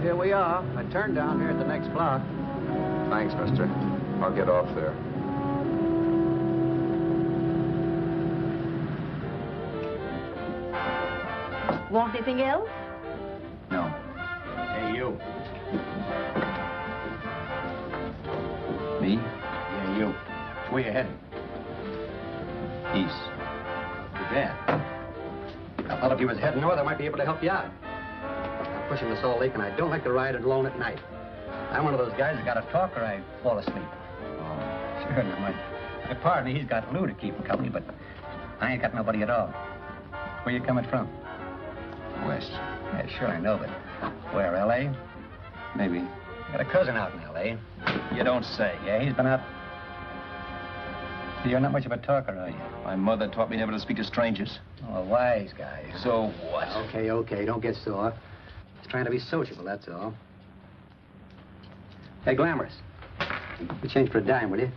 Here we are. I turned down here at the next block. Thanks, mister. I'll get off there. Want anything else? No. Hey, you. Me? Yeah, you. Where you heading? East. Too bad. I thought if you was heading north, I might be able to help you out. I'm pushing the Salt Lake, and I don't like to ride alone at night. I'm one of those guys that got to talk or I fall asleep. Oh. Sure, now, my partner, he's got Lou to keep him company, but I ain't got nobody at all. Where you coming from? West. Yeah, sure, I know, but where, L.A.? Maybe. Got a cousin out in L.A. You don't say. Yeah, he's been out. You're not much of a talker, are you? My mother taught me never to speak to strangers. Oh, a wise guy. So what? Okay, don't get sore. Just trying to be sociable, that's all. Hey, Glamorous. You change for a dime, will you?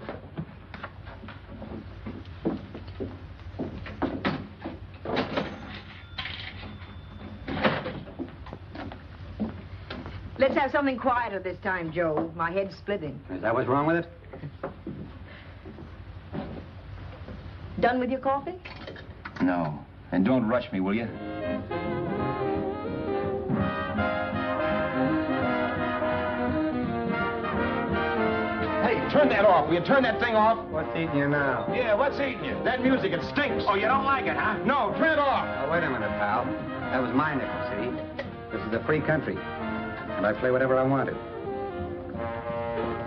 Let's have something quieter this time, Joe. My head's splitting. Is that what's wrong with it? Done with your coffee? No. And don't rush me, will you? Hey, turn that off. Will you turn that thing off? What's eating you now? Yeah, what's eating you? That music, it stinks. Oh, you don't like it, huh? No, turn it off. Oh, wait a minute, pal. That was my nickel, see? This is a free country. And I play whatever I want to.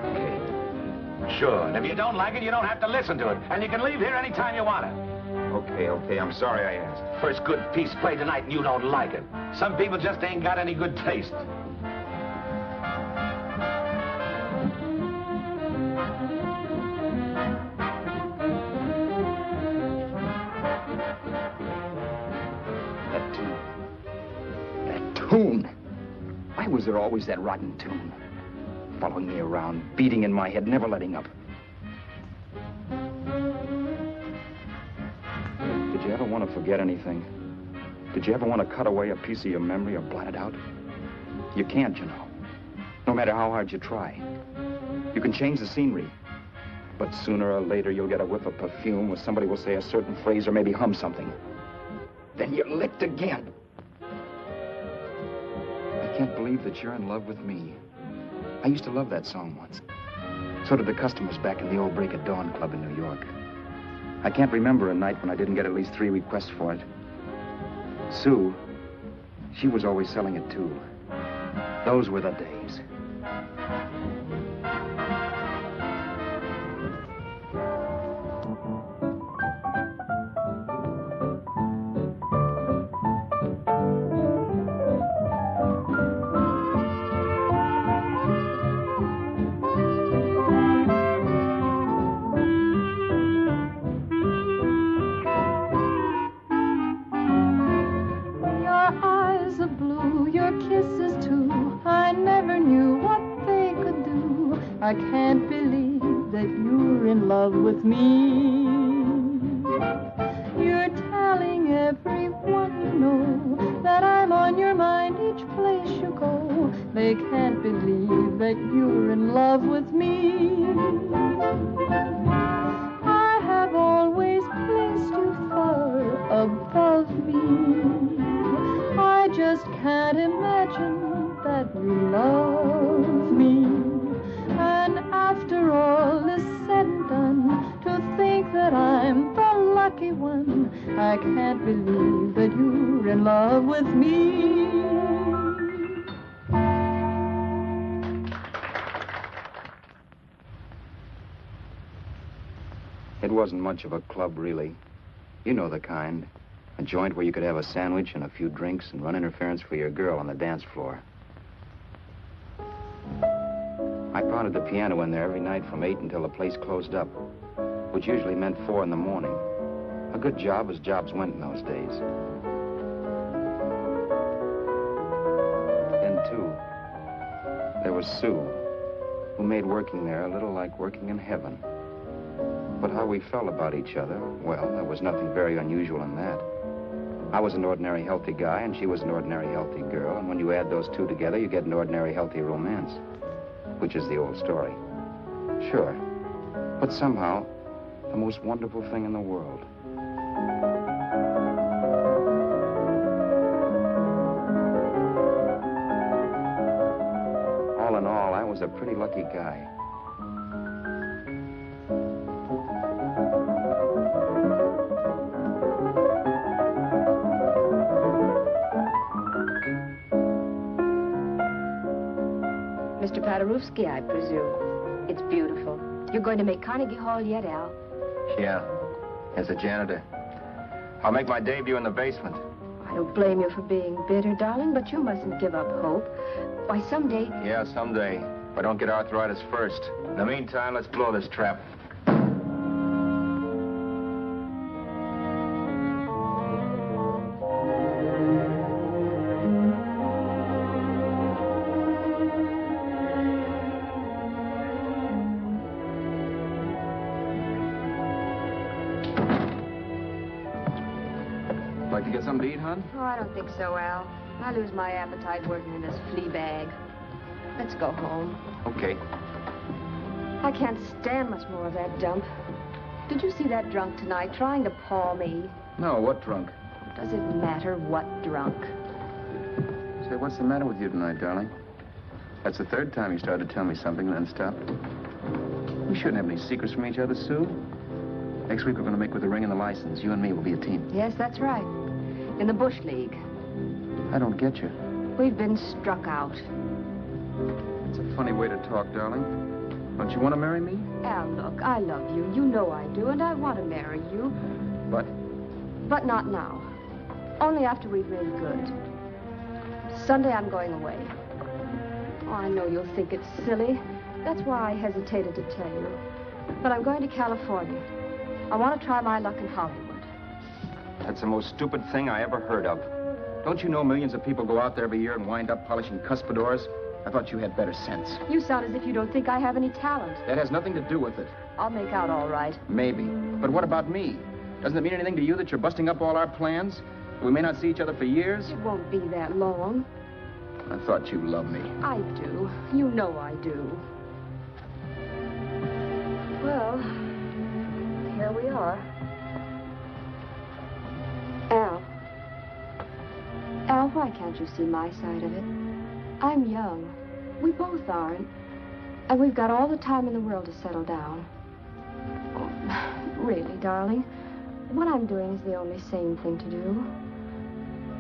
Okay. Sure. And if you don't like it, you don't have to listen to it. And you can leave here anytime you want to. Okay. I'm sorry I asked. First good piece played tonight and you don't like it. Some people just ain't got any good taste. That tune. Why was there always that rotten tune? Following me around, beating in my head, never letting up. Did you ever want to forget anything? Did you ever want to cut away a piece of your memory or blot it out? You can't, you know. No matter how hard you try. You can change the scenery. But sooner or later, you'll get a whiff of perfume or somebody will say a certain phrase or maybe hum something. Then you're licked again. I can't believe that you're in love with me. I used to love that song once. So did the customers back in the old Break of Dawn Club in New York. I can't remember a night when I didn't get at least 3 requests for it. Sue, she was always selling it too. Those were the days. I can't believe that you're in love with me. You're telling everyone know that I'm on your mind each place you go. They can't believe that you're in love with me. I have always placed you far above me. I just can't imagine that you love me. And after all is said and done, to think that I'm the lucky one, I can't believe that you're in love with me. It wasn't much of a club, really. You know the kind. A joint where you could have a sandwich and a few drinks and run interference for your girl on the dance floor. I pounded the piano in there every night from 8 until the place closed up, which usually meant 4 in the morning. A good job as jobs went in those days. Then, too, there was Sue, who made working there a little like working in heaven. But how we felt about each other, well, there was nothing very unusual in that. I was an ordinary healthy guy, and she was an ordinary healthy girl, and when you add those two together, you get an ordinary healthy romance, which is the old story. Sure, but somehow, the most wonderful thing in the world. All in all, I was a pretty lucky guy. Mr. Paderewski, I presume. It's beautiful. You're going to make Carnegie Hall yet, Al? Yeah, as a janitor. I'll make my debut in the basement. I don't blame you for being bitter, darling, but you mustn't give up hope. Why, someday... Yeah, someday. If I don't get arthritis first. In the meantime, let's blow this trap. Like to get something to eat, hon? Oh, I don't think so, Al. I lose my appetite working in this flea bag. Let's go home. Okay. I can't stand much more of that dump. Did you see that drunk tonight trying to paw me? No, what drunk? Does it matter what drunk? Say, what's the matter with you tonight, darling? That's the third time you started to tell me something and then stopped. We shouldn't have any secrets from each other, Sue. Next week, we're going to make with the ring and the license. You and me will be a team. Yes, that's right. In the Bush League. I don't get you. We've been struck out. It's a funny way to talk, darling. Don't you want to marry me? Al, look, I love you. You know I do, and I want to marry you. But? But not now. Only after we've made good. Sunday, I'm going away. Oh, I know you'll think it's silly. That's why I hesitated to tell you. But I'm going to California. I want to try my luck in Hollywood. That's the most stupid thing I ever heard of. Don't you know millions of people go out there every year and wind up polishing cuspidors? I thought you had better sense. You sound as if you don't think I have any talent. That has nothing to do with it. I'll make out all right. Maybe. But what about me? Doesn't it mean anything to you that you're busting up all our plans? We may not see each other for years? It won't be that long. I thought you loved me. I do. You know I do. Well, here we are. Al, why can't you see my side of it? I'm young. We both aren't. And we've got all the time in the world to settle down. Oh, really, darling, what I'm doing is the only sane thing to do.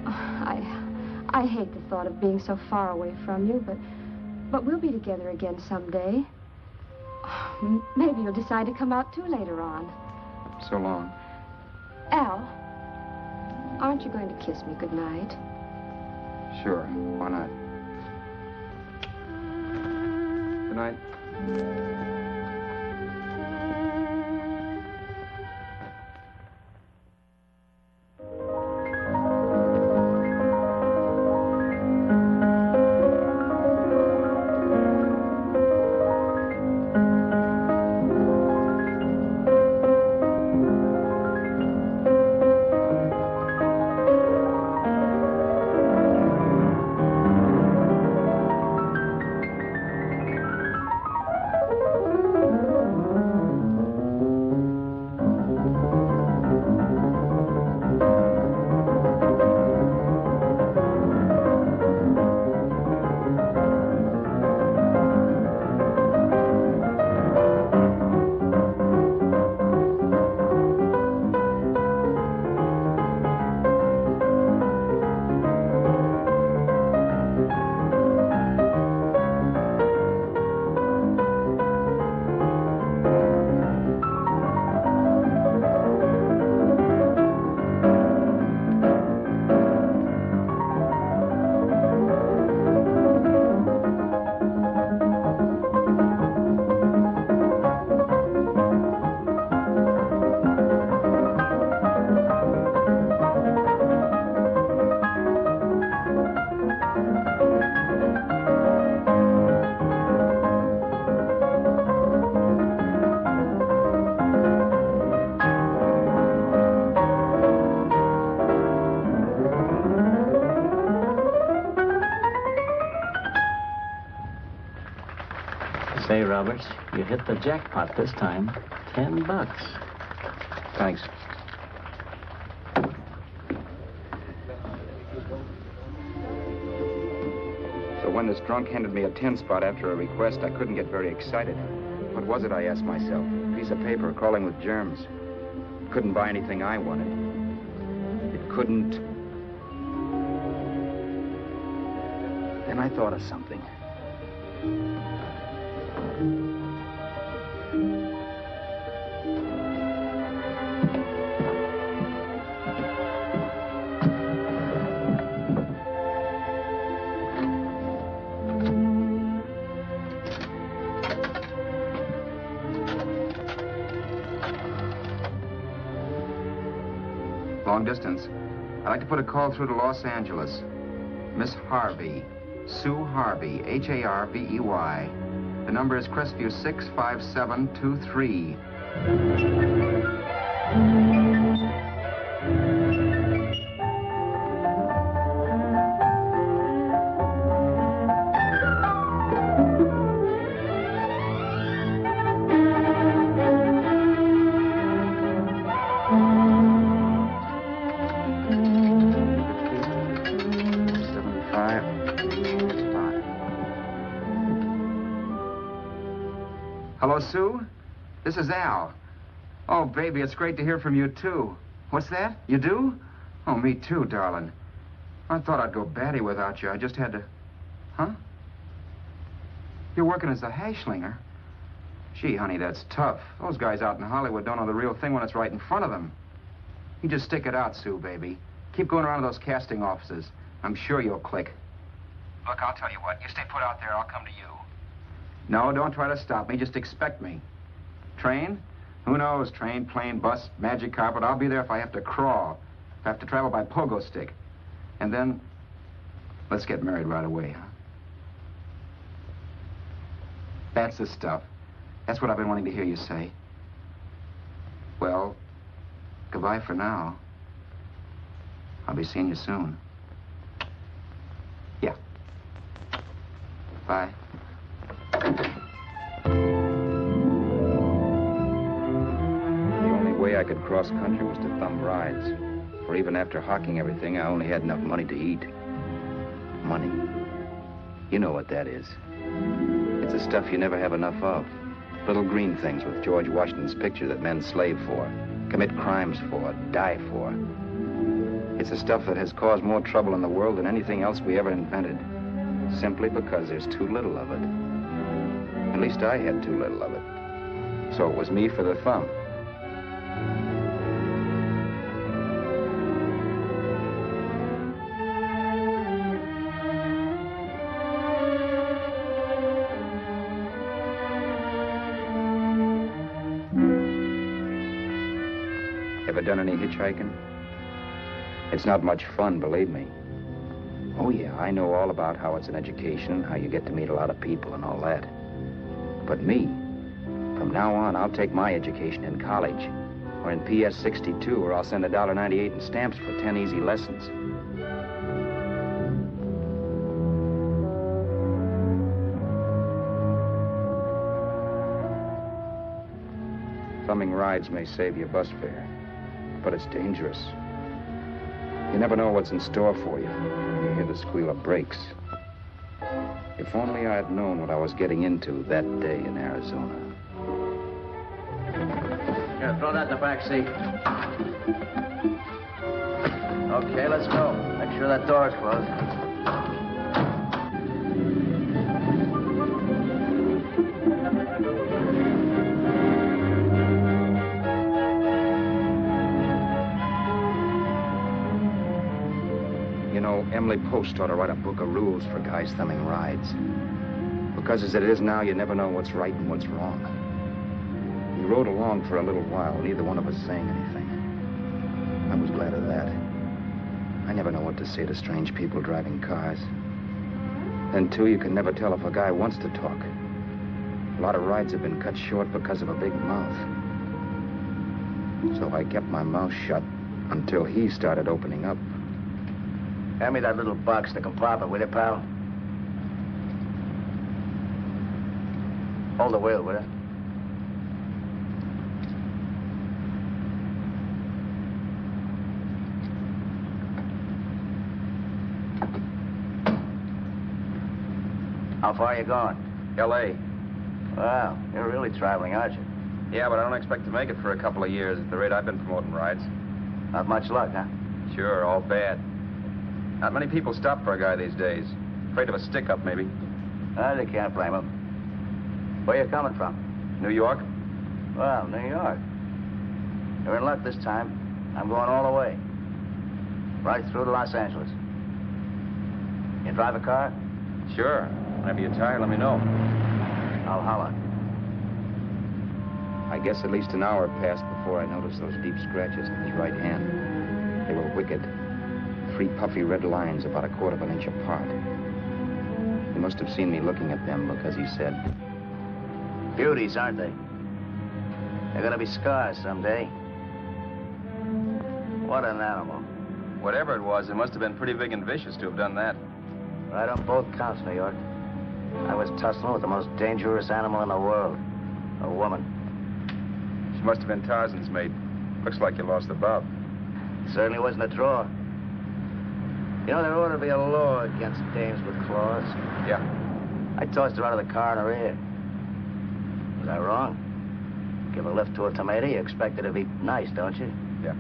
I hate the thought of being so far away from you, but we'll be together again someday. Maybe you'll decide to come out too later on. So long. Al, aren't you going to kiss me goodnight? Sure. Why not? Good night. Roberts. You hit the jackpot this time. $10. Thanks. So when this drunk handed me a 10 spot after a request, I couldn't get very excited. What was it, I asked myself? A piece of paper crawling with germs. It couldn't buy anything I wanted. It couldn't... Then I thought of something. Long distance. I'd like to put a call through to Los Angeles. Miss Harvey. Sue Harvey, H-A-R-V-E-Y. The number is Crestview 65723. Hello, Sue? This is Al. Oh, baby, it's great to hear from you, too. What's that? You do? Oh, me too, darling. I thought I'd go batty without you. I just had to... Huh? You're working as a hashlinger? Gee, honey, that's tough. Those guys out in Hollywood don't know the real thing when it's right in front of them. You just stick it out, Sue, baby. Keep going around to those casting offices. I'm sure you'll click. Look, I'll tell you what. You stay put out there, I'll come to you. No, don't try to stop me. Just expect me. Train? Who knows? Train, plane, bus, magic carpet. I'll be there if I have to crawl. If I have to travel by pogo stick. And then, let's get married right away, huh? That's the stuff. That's what I've been wanting to hear you say. Well, goodbye for now. I'll be seeing you soon. Yeah. Bye. The only way I could cross country was to thumb rides. For even after hawking everything, I only had enough money to eat. Money. You know what that is. It's the stuff you never have enough of. Little green things with George Washington's picture that men slave for, commit crimes for, die for. It's the stuff that has caused more trouble in the world than anything else we ever invented. Simply because there's too little of it. At least I had too little of it. So it was me for the thumb. Ever done any hitchhiking? It's not much fun, believe me. Oh, yeah, I know all about how it's an education, how you get to meet a lot of people and all that. But me, from now on, I'll take my education in college, or in PS 62, where I'll send $1.98 in stamps for 10 easy lessons. Thumbing rides may save you bus fare, but it's dangerous. You never know what's in store for you. You hear the squeal of brakes. If only I had known what I was getting into that day in Arizona. Here, throw that in the back seat. Okay, let's go. Make sure that door's closed. Emily Post ought to write a book of rules for guys thumbing rides. Because as it is now, you never know what's right and what's wrong. We rode along for a little while, neither one of us saying anything. I was glad of that. I never know what to say to strange people driving cars. Then, too, you can never tell if a guy wants to talk. A lot of rides have been cut short because of a big mouth. So I kept my mouth shut until he started opening up. Hand me that little box in the compartment, will you, pal? Hold the wheel, will you? How far are you going? L.A. Well, you're really traveling, aren't you? Yeah, but I don't expect to make it for a couple of years at the rate I've been promoting rides. Not much luck, huh? Sure, all bad. Not many people stop for a guy these days. Afraid of a stick-up, maybe. Well, you can't blame them. Where you coming from? New York? Well, New York. You're in luck this time. I'm going all the way. Right through to Los Angeles. You drive a car? Sure. Whenever you're tired, let me know. I'll holler. I guess at least an hour passed before I noticed those deep scratches in his right hand. They were wicked. 3 puffy red lines about 1/4 of an inch apart. He must have seen me looking at them because he said, Beauties, aren't they? They're gonna be scars someday. What an animal. Whatever it was, it must have been pretty big and vicious to have done that. Right on both counts, New York. I was tussling with the most dangerous animal in the world. A woman. She must have been Tarzan's mate. Looks like you lost the bob. Certainly wasn't a draw. You know, there ought to be a law against dames with claws. Yeah. I tossed her out of the car in her ear. Was I wrong? Give a lift to a tomato, you expect her to be nice, don't you? Yeah.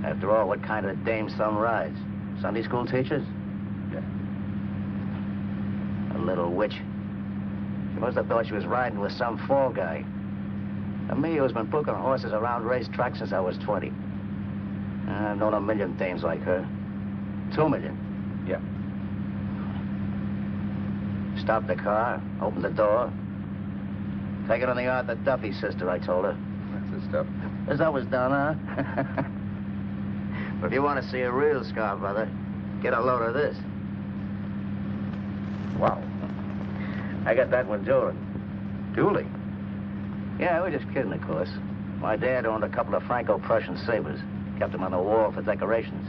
After all, what kind of dame some rides? Sunday school teachers? Yeah. A little witch. She must have thought she was riding with some fall guy. And me, who's been booking horses around racetracks since I was 20. I've known a million dames like her. 2 million. Yeah. Stopped the car, opened the door. Take it on the yard, the Duffy sister, I told her. That's the stuff. As that was done, huh? But if you want to see a real scar, brother, get a load of this. Wow. I got that one dueling. Dueling? Yeah, we're just kidding, of course. My dad owned a couple of Franco-Prussian sabers. Kept them on the wall for decorations.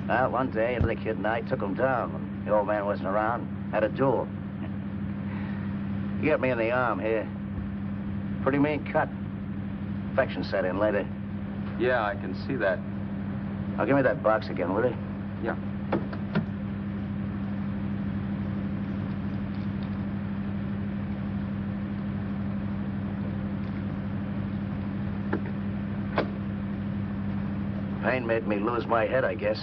Well, one day, the kid and I took them down when the old man wasn't around. Had a duel. He got me in the arm here. Pretty mean cut. Infection set in later. Yeah, I can see that. Now, give me that box again, will you? Yeah. Pain made me lose my head, I guess.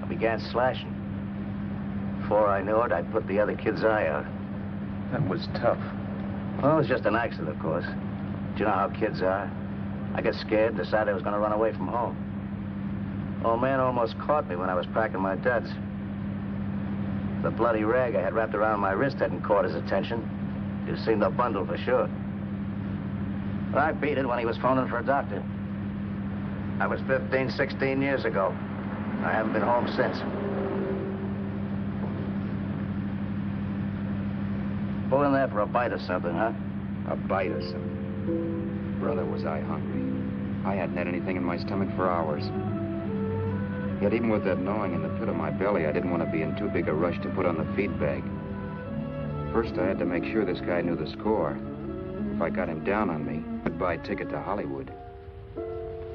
I began slashing. Before I knew it, I'd put the other kid's eye out. That was tough. Well, it was just an accident, of course. Do you know how kids are? I got scared, decided I was going to run away from home. Old man almost caught me when I was packing my duds. The bloody rag I had wrapped around my wrist hadn't caught his attention. You've seen the bundle for sure. But I beat it when he was phoning for a doctor. That was 15, 16 years ago. I haven't been home since. Pull in there for a bite or something, huh? a bite or something. Brother, was I hungry. I hadn't had anything in my stomach for hours. Yet even with that gnawing in the pit of my belly, I didn't want to be in too big a rush to put on the feed bag. First, I had to make sure this guy knew the score. If I got him down on me, goodbye ticket to Hollywood.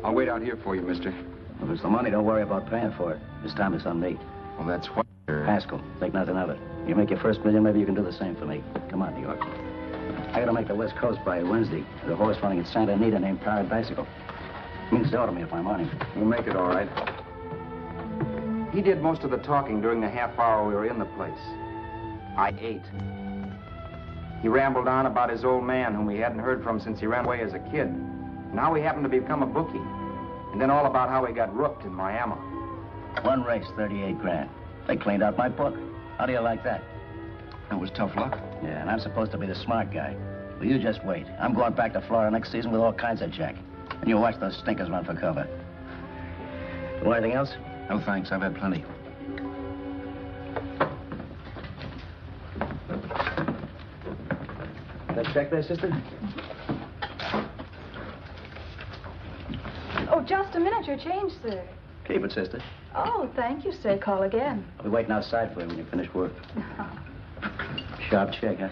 I'll wait out here for you, mister. If it's the money, don't worry about paying for it. This time it's on me. Well, that's what... Haskell, think nothing of it. You make your first million, maybe you can do the same for me. Come on, New York. I gotta make the West Coast by Wednesday. There's a horse running in Santa Anita named Pirate Bicycle. Means dough to me if I'm on him. We'll make it all right. He did most of the talking during the half hour we were in the place. I ate. He rambled on about his old man, whom he hadn't heard from since he ran away as a kid. Now he happened to become a bookie. And then all about how he got rooked in Miami. One race, 38 grand. They cleaned out my book. How do you like that? That was tough luck. Yeah, and I'm supposed to be the smart guy. Well, you just wait. I'm going back to Florida next season with all kinds of jack. And you watch those stinkers run for cover. Want anything else? No, thanks. I've had plenty. That check there, sister? Oh, just a minute. Your change, sir. Keep it, sister. Oh, thank you, sir. Call again. I'll be waiting outside for you when you finish work. Sharp check, huh?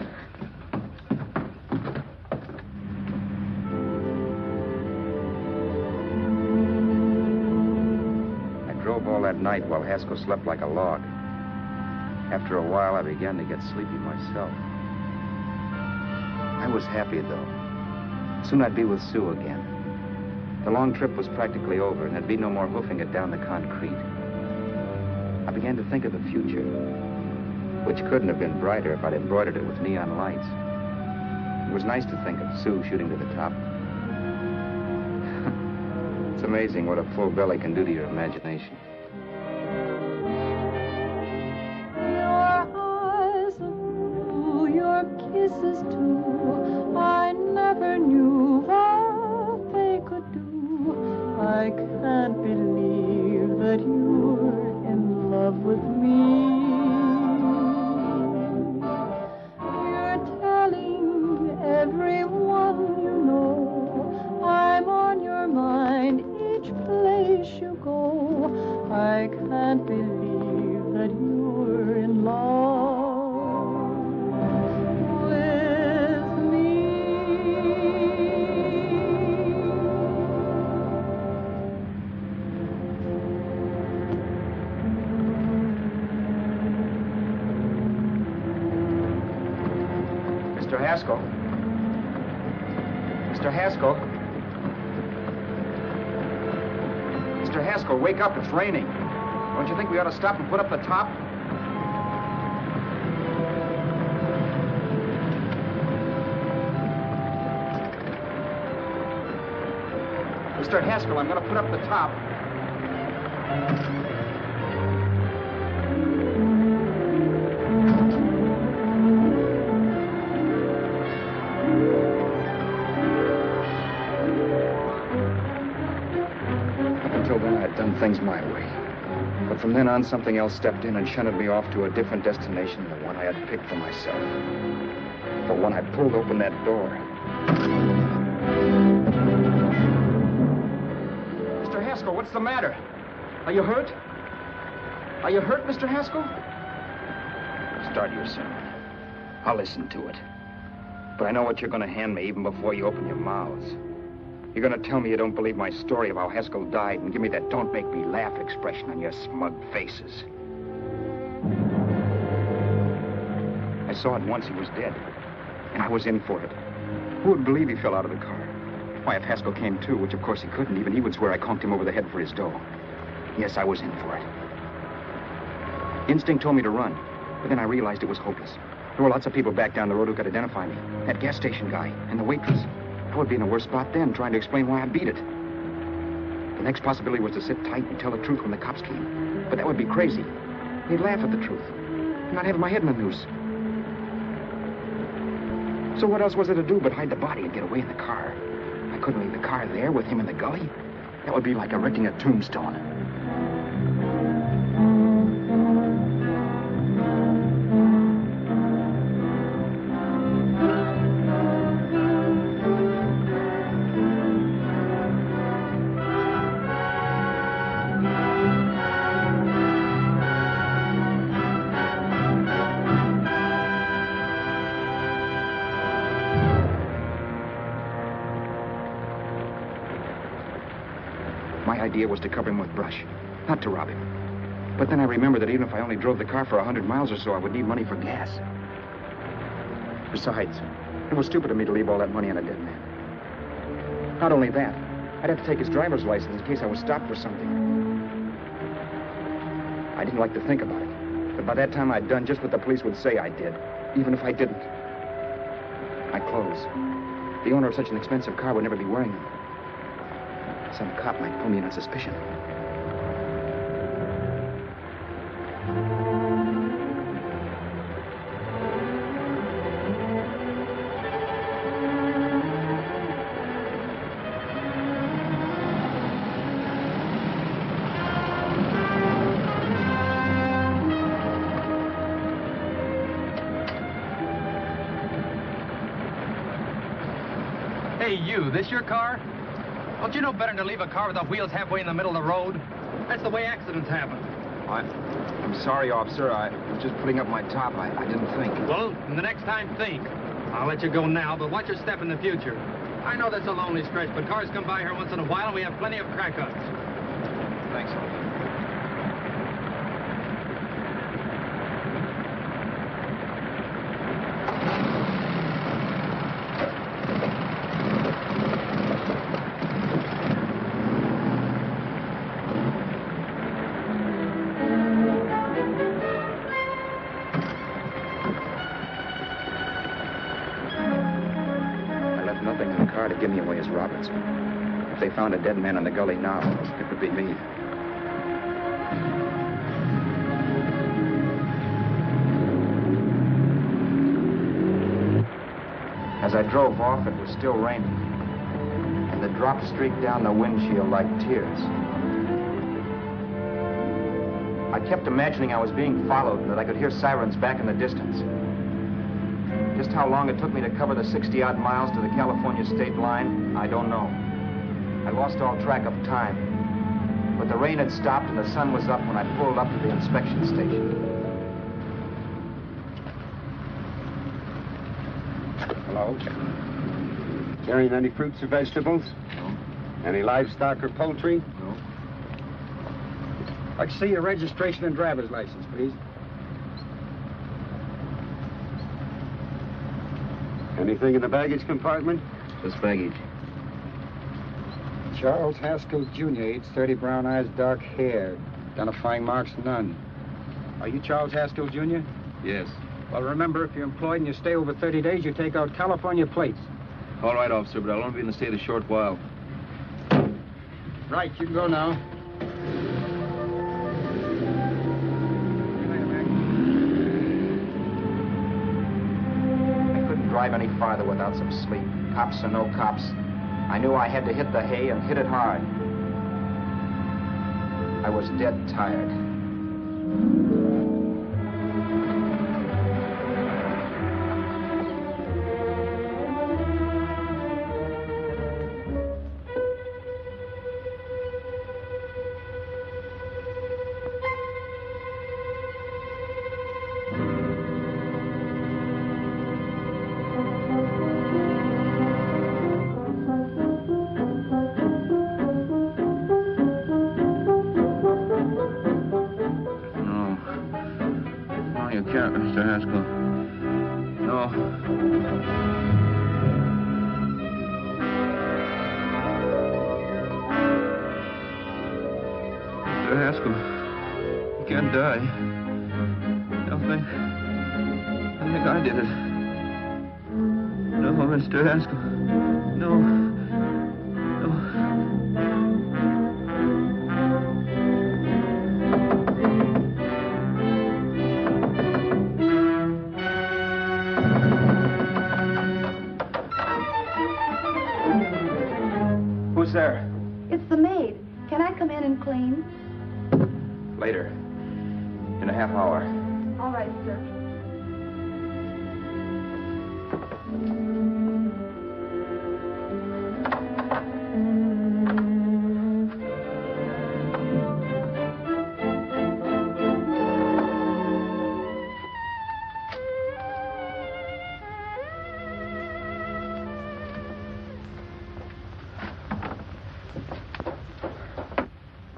all that night while Haskell slept like a log. After a while, I began to get sleepy myself. I was happy, though. Soon I'd be with Sue again. The long trip was practically over, and there'd be no more hoofing it down the concrete. I began to think of the future, which couldn't have been brighter if I'd embroidered it with neon lights. It was nice to think of Sue shooting to the top. It's amazing what a full belly can do to your imagination. Your eyes are blue, your kisses too. I never knew what they could do. I can't believe that you're in love with me. You're telling everyone you know I'm on your mind each place you go. I can't believe that you're in love with me. Mr. Haskell? Mr. Haskell? Mr. Haskell, wake up. It's raining. Don't you think we ought to stop and put up the top? Mr. Haskell, I'm going to put up the top. Things my way. But from then on, something else stepped in and shunted me off to a different destination than the one I had picked for myself. But when I pulled open that door... Mr. Haskell, what's the matter? Are you hurt? Are you hurt, Mr. Haskell? Start your sermon. I'll listen to it. But I know what you're going to hand me even before you open your mouths. You're going to tell me you don't believe my story of how Haskell died and give me that don't make me laugh expression on your smug faces. I saw it once he was dead, and I was in for it. Who would believe he fell out of the car? Why, if Haskell came too, which of course he couldn't, even he would swear I conked him over the head for his dough. Yes, I was in for it. Instinct told me to run, but then I realized it was hopeless. There were lots of people back down the road who could identify me. That gas station guy and the waitress. I would be in a worse spot then, trying to explain why I beat it. The next possibility was to sit tight and tell the truth when the cops came. But that would be crazy. They'd laugh at the truth. I'm not having my head in the noose. So what else was there to do but hide the body and get away in the car? I couldn't leave the car there with him in the gully. That would be like erecting a tombstone. My idea was to cover him with brush, not to rob him. But then I remembered that even if I only drove the car for 100 miles or so, I would need money for gas. Besides, it was stupid of me to leave all that money on a dead man. Not only that, I'd have to take his driver's license in case I was stopped for something. I didn't like to think about it, but by that time I'd done just what the police would say I did, even if I didn't. My clothes. The owner of such an expensive car would never be wearing them. Some cop might pull me in on suspicion. Hey, you, this your car? Don't you know better than to leave a car with the wheels halfway in the middle of the road? That's the way accidents happen. I'm sorry, officer. I was just putting up my top. I didn't think. Well, the next time, think. I'll let you go now, but watch your step in the future. I know that's a lonely stretch, but cars come by here once in a while, and we have plenty of crack-ups. Thanks, officer. give me away as Roberts. If they found a dead man in the gully now, it would be me. As I drove off, it was still raining, and the drops streaked down the windshield like tears. I kept imagining I was being followed and that I could hear sirens back in the distance. Just how long it took me to cover the 60-odd miles to the California state line, I don't know. I lost all track of time. But the rain had stopped and the sun was up when I pulled up to the inspection station. Hello? Carrying any fruits or vegetables? No. Any livestock or poultry? No. I'd see your registration and driver's license, please. Anything in the baggage compartment? Just baggage. Charles Haskell, Jr., age 30, brown eyes, dark hair. Identifying marks, none. Are you Charles Haskell, Jr.? Yes. Well, remember, if you're employed and you stay over 30 days, you take out California plates. All right, officer, but I'll only be in the state a short while. Right, you can go now. I couldn't drive any farther without some sleep. Cops or no cops, I knew I had to hit the hay and hit it hard. I was dead tired. Mr. Haskell. No. Mr. Haskell, you can't die. I think I did it. No, Mr. Haskell. No. Who's there? It's the maid. Can I come in and clean? Later. In a half hour. All right, sir.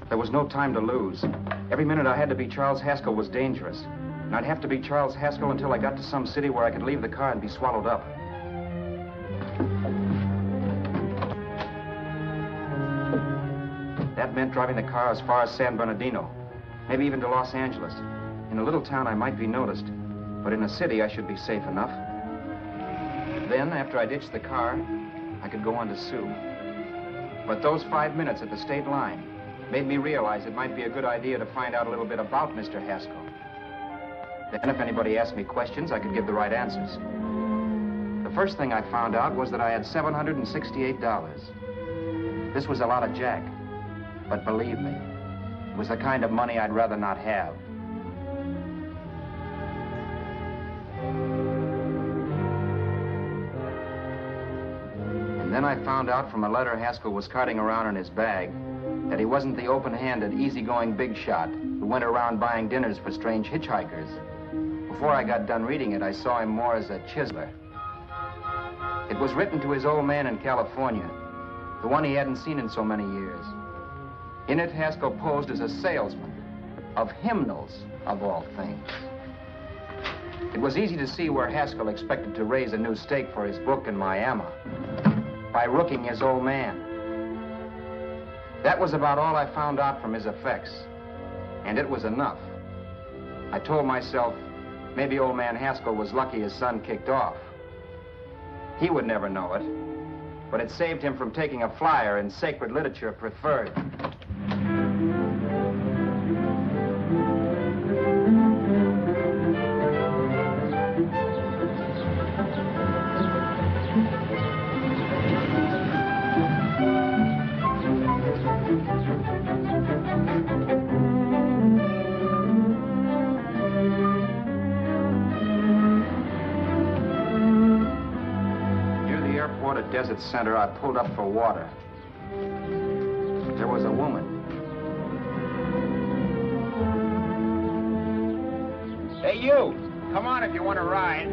There was no time to lose. Every minute I had to be Charles Haskell was dangerous. And I'd have to be Charles Haskell until I got to some city where I could leave the car and be swallowed up. That meant driving the car as far as San Bernardino, maybe even to Los Angeles. In a little town, I might be noticed, but in a city, I should be safe enough. Then, after I ditched the car, I could go on to Sue. But those 5 minutes at the state line made me realize it might be a good idea to find out a little bit about Mr. Haskell. Then if anybody asked me questions, I could give the right answers. The first thing I found out was that I had $768. This was a lot of jack, but believe me, it was the kind of money I'd rather not have. And then I found out from a letter Haskell was carting around in his bag that he wasn't the open-handed, easygoing big shot who went around buying dinners for strange hitchhikers. Before I got done reading it, I saw him more as a chiseler. It was written to his old man in California, the one he hadn't seen in so many years. In it, Haskell posed as a salesman of hymnals, of all things. It was easy to see where Haskell expected to raise a new stake for his book in Miami by rooking his old man. That was about all I found out from his effects, and it was enough. I told myself, maybe old man Haskell was lucky his son kicked off. He would never know it, but it saved him from taking a flyer in Sacred Literature Preferred. Desert Center, I pulled up for water. There was a woman. Hey, you! Come on if you want to ride.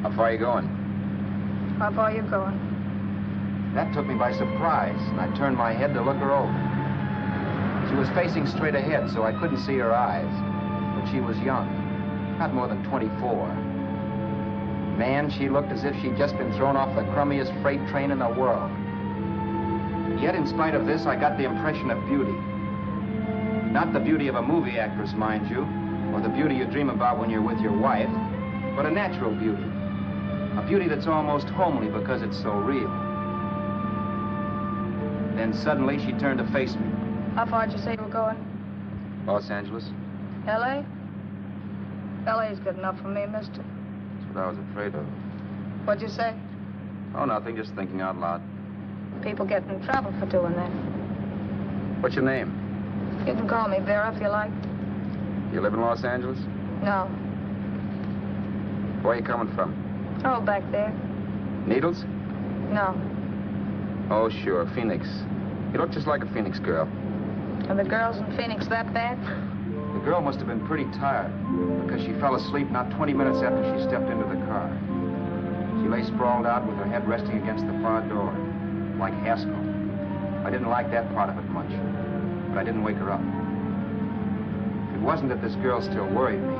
How far are you going? How far are you going? That took me by surprise, and I turned my head to look her over. She was facing straight ahead, so I couldn't see her eyes. But she was young, not more than 24. Man, she looked as if she'd just been thrown off the crummiest freight train in the world. Yet, in spite of this, I got the impression of beauty. Not the beauty of a movie actress, mind you, or the beauty you dream about when you're with your wife, but a natural beauty. A beauty that's almost homely because it's so real. Then suddenly she turned to face me. How far did you say you were going? Los Angeles? L.A.? L.A.'s good enough for me, mister. That's what I was afraid of. What'd you say? Oh, nothing, just thinking out loud. People get in trouble for doing that. What's your name? You can call me Vera if you like. You live in Los Angeles? No. Where are you coming from? Oh, back there. Needles? No. Oh, sure, Phoenix. You look just like a Phoenix girl. Are the girls in Phoenix that bad? The girl must have been pretty tired, because she fell asleep not 20 minutes after she stepped into the car. She lay sprawled out with her head resting against the far door, like Haskell. I didn't like that part of it much, but I didn't wake her up. It wasn't that this girl still worried me.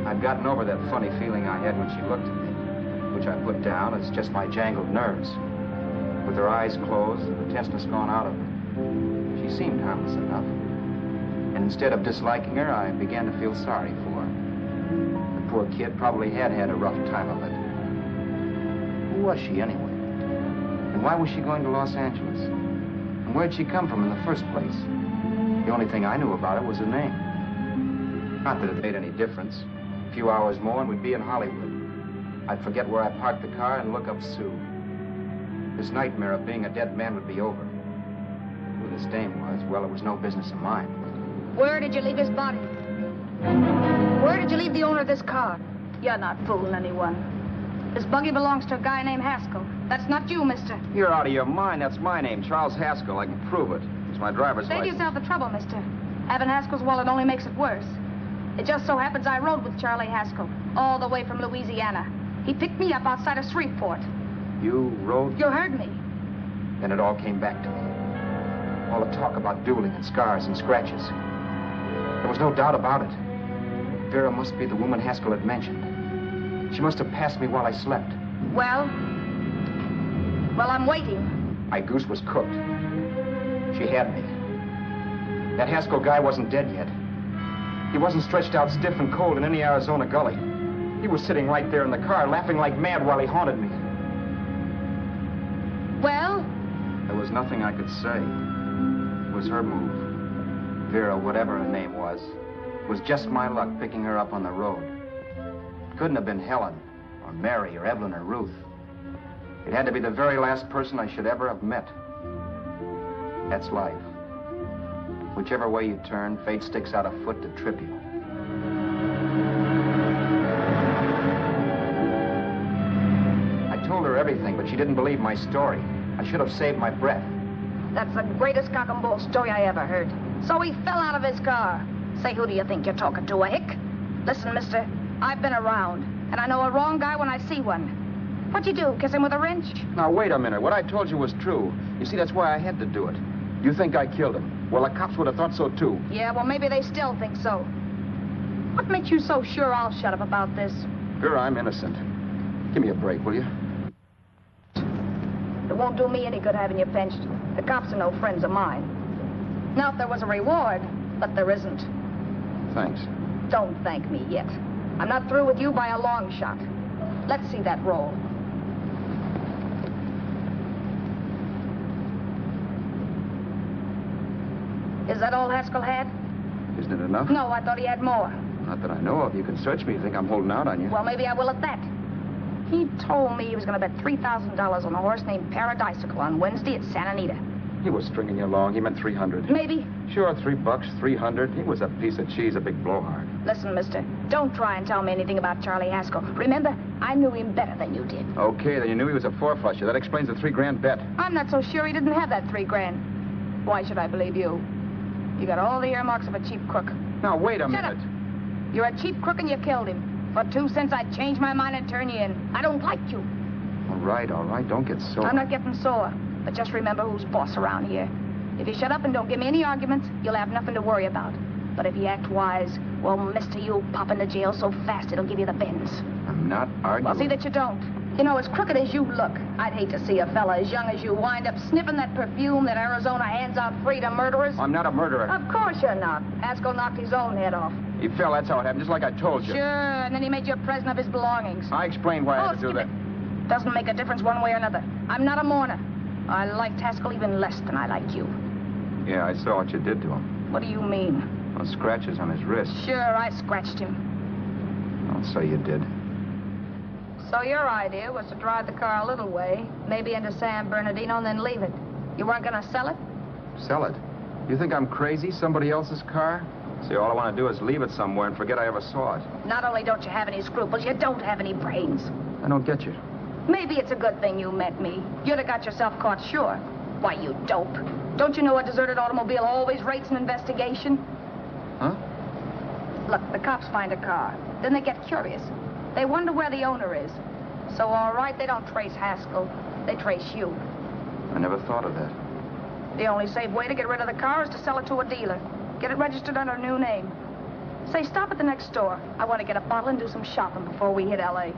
I'd gotten over that funny feeling I had when she looked at me, which I put down as just my jangled nerves. With her eyes closed and the tenseness gone out of her, she seemed harmless enough. And instead of disliking her, I began to feel sorry for her. The poor kid probably had had a rough time of it. Who was she anyway? And why was she going to Los Angeles? And where'd she come from in the first place? The only thing I knew about her was her name. Not that it made any difference. A few hours more and we'd be in Hollywood. I'd forget where I parked the car and look up Sue. This nightmare of being a dead man would be over. Who this dame was, well, it was no business of mine. Where did you leave his body? Where did you leave the owner of this car? You're not fooling anyone. This buggy belongs to a guy named Haskell. That's not you, mister. You're out of your mind. That's my name, Charles Haskell. I can prove it. It's my driver's Save license. yourself the trouble, mister. Having Haskell's wallet only makes it worse. It just so happens I rode with Charlie Haskell, all the way from Louisiana. He picked me up outside of Shreveport. You rode? You heard me. Then it all came back to me. All the talk about dueling and scars and scratches. There was no doubt about it. Vera must be the woman Haskell had mentioned. She must have passed me while I slept. Well, I'm waiting. My goose was cooked. She had me. That Haskell guy wasn't dead yet. He wasn't stretched out stiff and cold in any Arizona gully. He was sitting right there in the car, laughing like mad while he haunted me. Well? There was nothing I could say. It was her move. Vera, whatever her name was just my luck picking her up on the road. It couldn't have been Helen, or Mary, or Evelyn, or Ruth. It had to be the very last person I should ever have met. That's life. Whichever way you turn, fate sticks out a foot to trip you. I told her her everything, but she didn't believe my story. I should have saved my breath. That's the greatest cock and bull story I ever heard. So he fell out of his car. Say, who do you think you're talking to, a hick? Listen, mister, I've been around, and I know a wrong guy when I see one. What'd you do, kiss him with a wrench? Now, wait a minute. What I told you was true. You see, that's why I had to do it. You think I killed him. Well, the cops would have thought so, too. Yeah, well, maybe they still think so. What makes you so sure I'll shut up about this? Girl, I'm innocent. Give me a break, will you? It won't do me any good having you pinched. The cops are no friends of mine. Now, if there was a reward, but there isn't. Thanks. Don't thank me yet. I'm not through with you by a long shot. Let's see that roll. Is that all Haskell had? Isn't it enough? No, I thought he had more. Not that I know of. You can search me. You think I'm holding out on you? Well, maybe I will at that. He told me he was going to bet $3,000 on a horse named Paradisical on Wednesday at Santa Anita. He was stringing you along. He meant 300. Maybe. Sure, $3, 300. He was a piece of cheese, a big blowhard. Listen, mister, don't try and tell me anything about Charlie Haskell. Remember, I knew him better than you did. Okay, then you knew he was a four-flusher. That explains the $3,000 bet. I'm not so sure he didn't have that $3,000. Why should I believe you? You got all the earmarks of a cheap crook. Now, wait a minute. Shut up. You're a cheap crook and you killed him. For 2 cents, I'd change my mind and turn you in. I don't like you. All right. Don't get sore. I'm not getting sore. But just remember who's boss around here. If you shut up and don't give me any arguments, you'll have nothing to worry about. But if you act wise, well, mister, you'll pop into jail so fast it'll give you the bends. I'm not arguing. Well, see that you don't. You know, as crooked as you look, I'd hate to see a fella as young as you wind up sniffing that perfume that Arizona hands out free to murderers. I'm not a murderer. Of course you're not. Haskell knocked his own head off. He fell, that's how it happened, just like I told you. Sure, and then he made you a present of his belongings. I explained why I had to do that. Doesn't make a difference one way or another. I'm not a mourner. I liked Haskell even less than I like you. Yeah, I saw what you did to him. What do you mean? Well, scratches on his wrist. Sure, I scratched him. I'll say you did. So your idea was to drive the car a little way, maybe into San Bernardino, and then leave it. You weren't going to sell it? Sell it? You think I'm crazy? Somebody else's car? See, all I want to do is leave it somewhere and forget I ever saw it. Not only don't you have any scruples, you don't have any brains. I don't get you. Maybe it's a good thing you met me. You'd have got yourself caught, sure. Why, you dope. Don't you know a deserted automobile always rates an investigation? Huh? Look, the cops find a car. Then they get curious. They wonder where the owner is. So, all right, they don't trace Haskell. They trace you. I never thought of that. The only safe way to get rid of the car is to sell it to a dealer. Get it registered under a new name. Say, stop at the next store. I want to get a bottle and do some shopping before we hit L.A.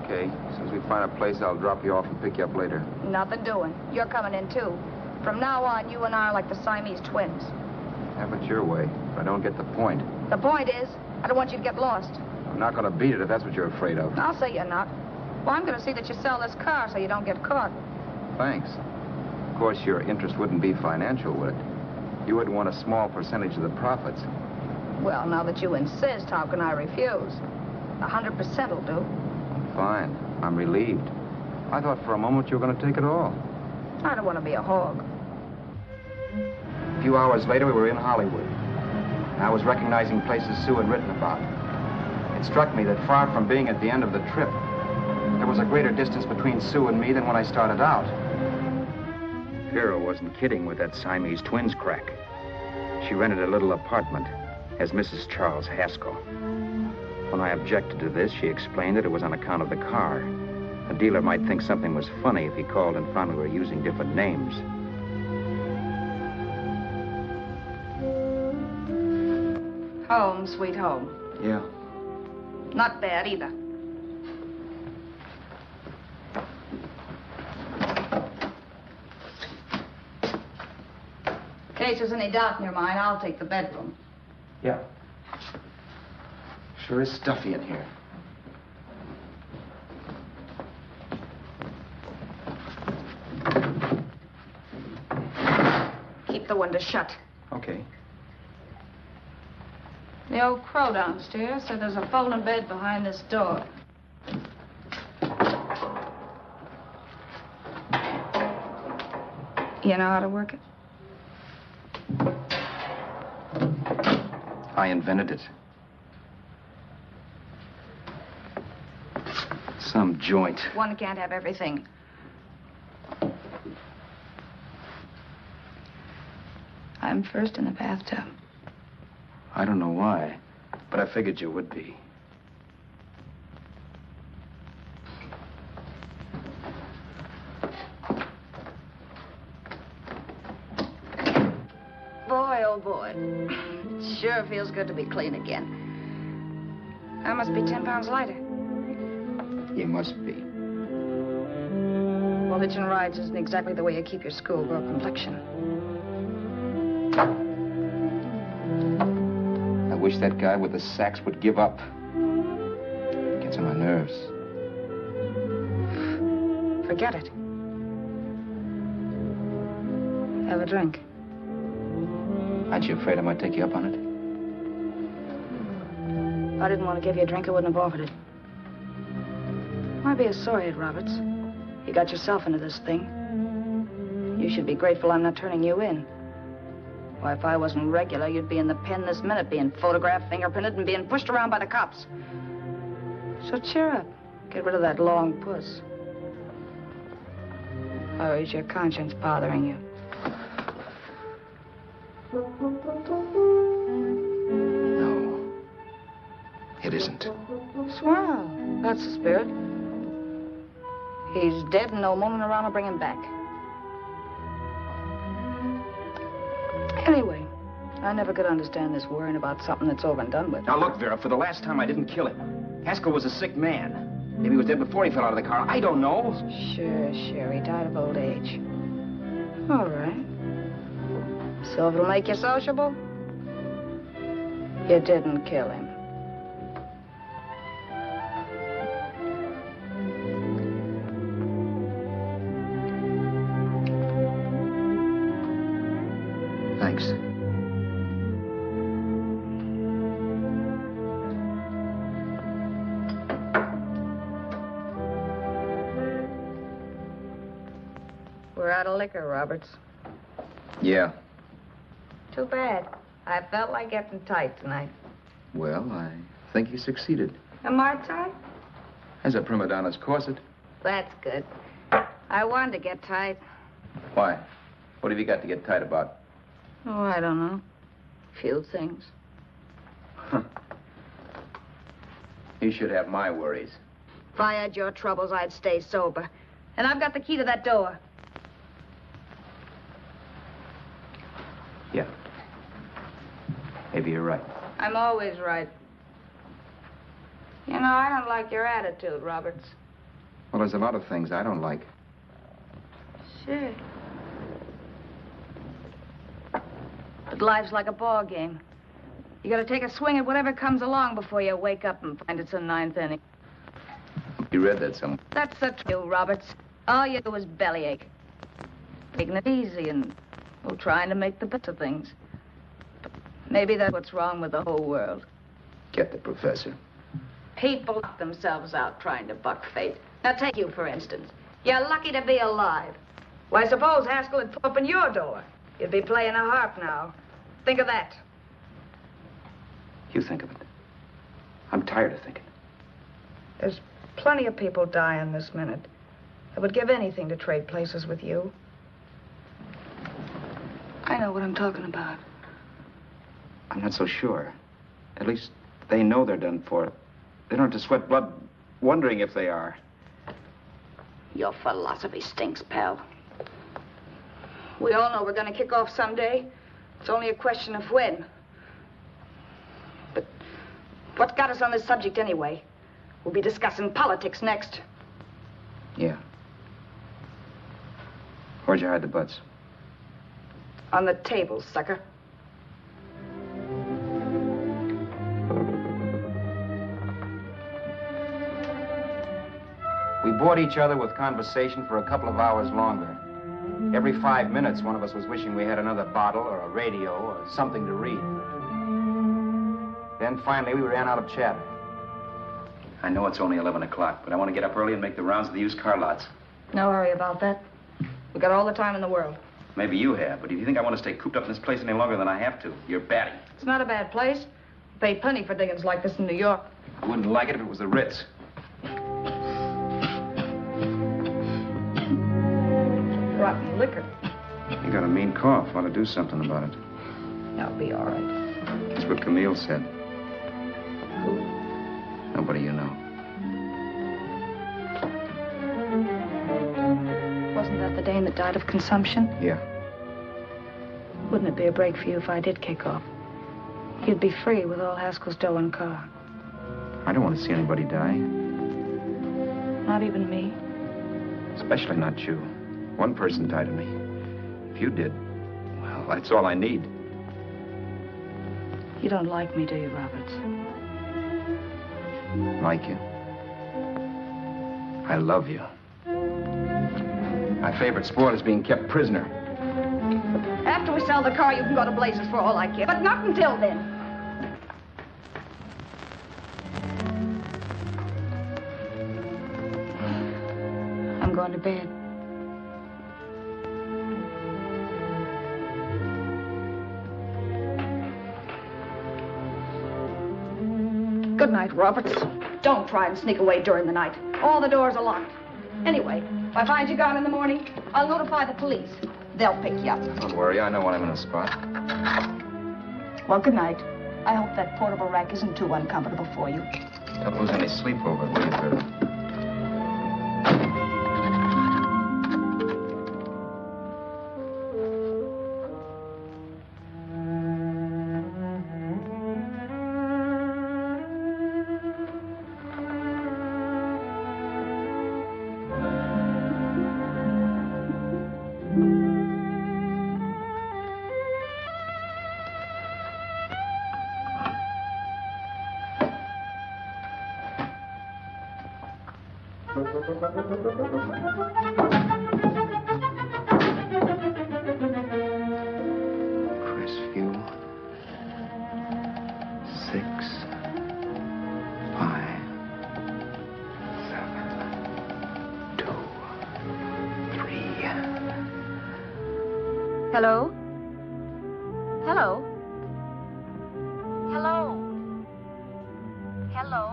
Okay. As soon as we find a place, I'll drop you off and pick you up later. Nothing doing. You're coming in, too. From now on, you and I are like the Siamese twins. Have it your way. But I don't get the point. The point is, I don't want you to get lost. I'm not going to beat it if that's what you're afraid of. I'll say you're not. Well, I'm going to see that you sell this car so you don't get caught. Thanks. Of course, your interest wouldn't be financial, would it? You would want a small percentage of the profits. Well, now that you insist, how can I refuse? 100% will do. Fine. I'm relieved. I thought for a moment you were going to take it all. I don't want to be a hog. A few hours later, we were in Hollywood. I was recognizing places Sue had written about. It struck me that far from being at the end of the trip, there was a greater distance between Sue and me than when I started out. Vera wasn't kidding with that Siamese twins crack. She rented a little apartment as Mrs. Charles Haskell. When I objected to this, she explained that it was on account of the car. A dealer might think something was funny if he called and found we were using different names. Home, sweet home. Yeah. Not bad, either. In case there's any doubt in your mind, I'll take the bedroom. Yeah. Sure is stuffy in here. Keep the window shut. Okay. The old crow downstairs said there's a folding bed behind this door. You know how to work it? I invented it. Some joint. One can't have everything. I'm first in the bathtub. I don't know why, but I figured you would be. Boy, oh boy. It sure feels good to be clean again. I must be 10 pounds lighter. You must be. Well, hitching rides isn't exactly the way you keep your schoolgirl complexion. I wish that guy with the sax would give up. Gets on my nerves. Forget it. Have a drink. Aren't you afraid I might take you up on it? If I didn't want to give you a drink, I wouldn't have offered it. Why be a sorehead, Roberts? You got yourself into this thing. You should be grateful I'm not turning you in. Why, if I wasn't regular, you'd be in the pen this minute, being photographed, fingerprinted, and being pushed around by the cops. So cheer up. Get rid of that long puss. Or is your conscience bothering you? No. It isn't. Swell. That's the spirit. He's dead and no woman around to bring him back. Anyway, I never could understand this worrying about something that's over and done with. Now look, Vera, for the last time I didn't kill him. Haskell was a sick man. Maybe he was dead before he fell out of the car. I don't know. Sure. He died of old age. All right. So if it'll make you sociable, you didn't kill him. Thanks. We're out of liquor, Roberts. Yeah. Too bad. I felt like getting tight tonight. Well, I think you succeeded. Am I tight? As a prima donna's corset. That's good. I wanted to get tight. Why? What have you got to get tight about? Oh, I don't know. Few things. You should have my worries. If I had your troubles, I'd stay sober. And I've got the key to that door. Yeah. Maybe you're right. I'm always right. You know, I don't like your attitude, Roberts. Well, there's a lot of things I don't like. Sure. But life's like a ball game. You gotta take a swing at whatever comes along before you wake up and find it's a ninth inning. You read that somewhere. That's the truth, Roberts. All you do is bellyache. Taking it easy and, well, trying to make the best of things. But maybe that's what's wrong with the whole world. Get the professor. People knock themselves out trying to buck fate. Now, take you, for instance. You're lucky to be alive. Why, suppose Haskell had opened your door. You'd be playing a harp now. Think of that. You think of it. I'm tired of thinking. There's plenty of people dying this minute. I would give anything to trade places with you. I know what I'm talking about. I'm not so sure. At least they know they're done for. They don't have to sweat blood wondering if they are. Your philosophy stinks, pal. We all know we're going to kick off someday. It's only a question of when. But what's got us on this subject anyway? We'll be discussing politics next. Yeah. Where'd you hide the butts? On the table, sucker. We bored each other with conversation for a couple of hours longer. Every 5 minutes, one of us was wishing we had another bottle or a radio or something to read. Then finally, we ran out of chatter. I know it's only 11 o'clock, but I want to get up early and make the rounds of the used car lots. No hurry about that. We've got all the time in the world. Maybe you have, but if you think I want to stay cooped up in this place any longer than I have to, you're batty. It's not a bad place. Pay plenty for diggings like this in New York. I wouldn't like it if it was the Ritz. rotten liquor. You got a mean cough. Want to do something about it. I'll be all right. That's what Camille said. Who? Nobody you know. Wasn't that the dame that died of consumption? Yeah. Wouldn't it be a break for you if I did kick off? You'd be free with all Haskell's dough and car. I don't want to see anybody die. Not even me. Especially not you. One person died of me. If you did, well, that's all I need. You don't like me, do you, Roberts? Like you. I love you. My favorite sport is being kept prisoner. After we sell the car, you can go to blazes for all I care. But not until then. I'm going to bed. Good night, Roberts. Don't try and sneak away during the night. All the doors are locked. Anyway, if I find you gone in the morning, I'll notify the police. They'll pick you up. Don't worry, I know when I'm in a spot. Well, good night. I hope that portable rack isn't too uncomfortable for you. Don't lose any sleep over it, will you, Vera? Crestview. 6, 5, 7, 2, 3. Hello? Hello? Hello? Hello?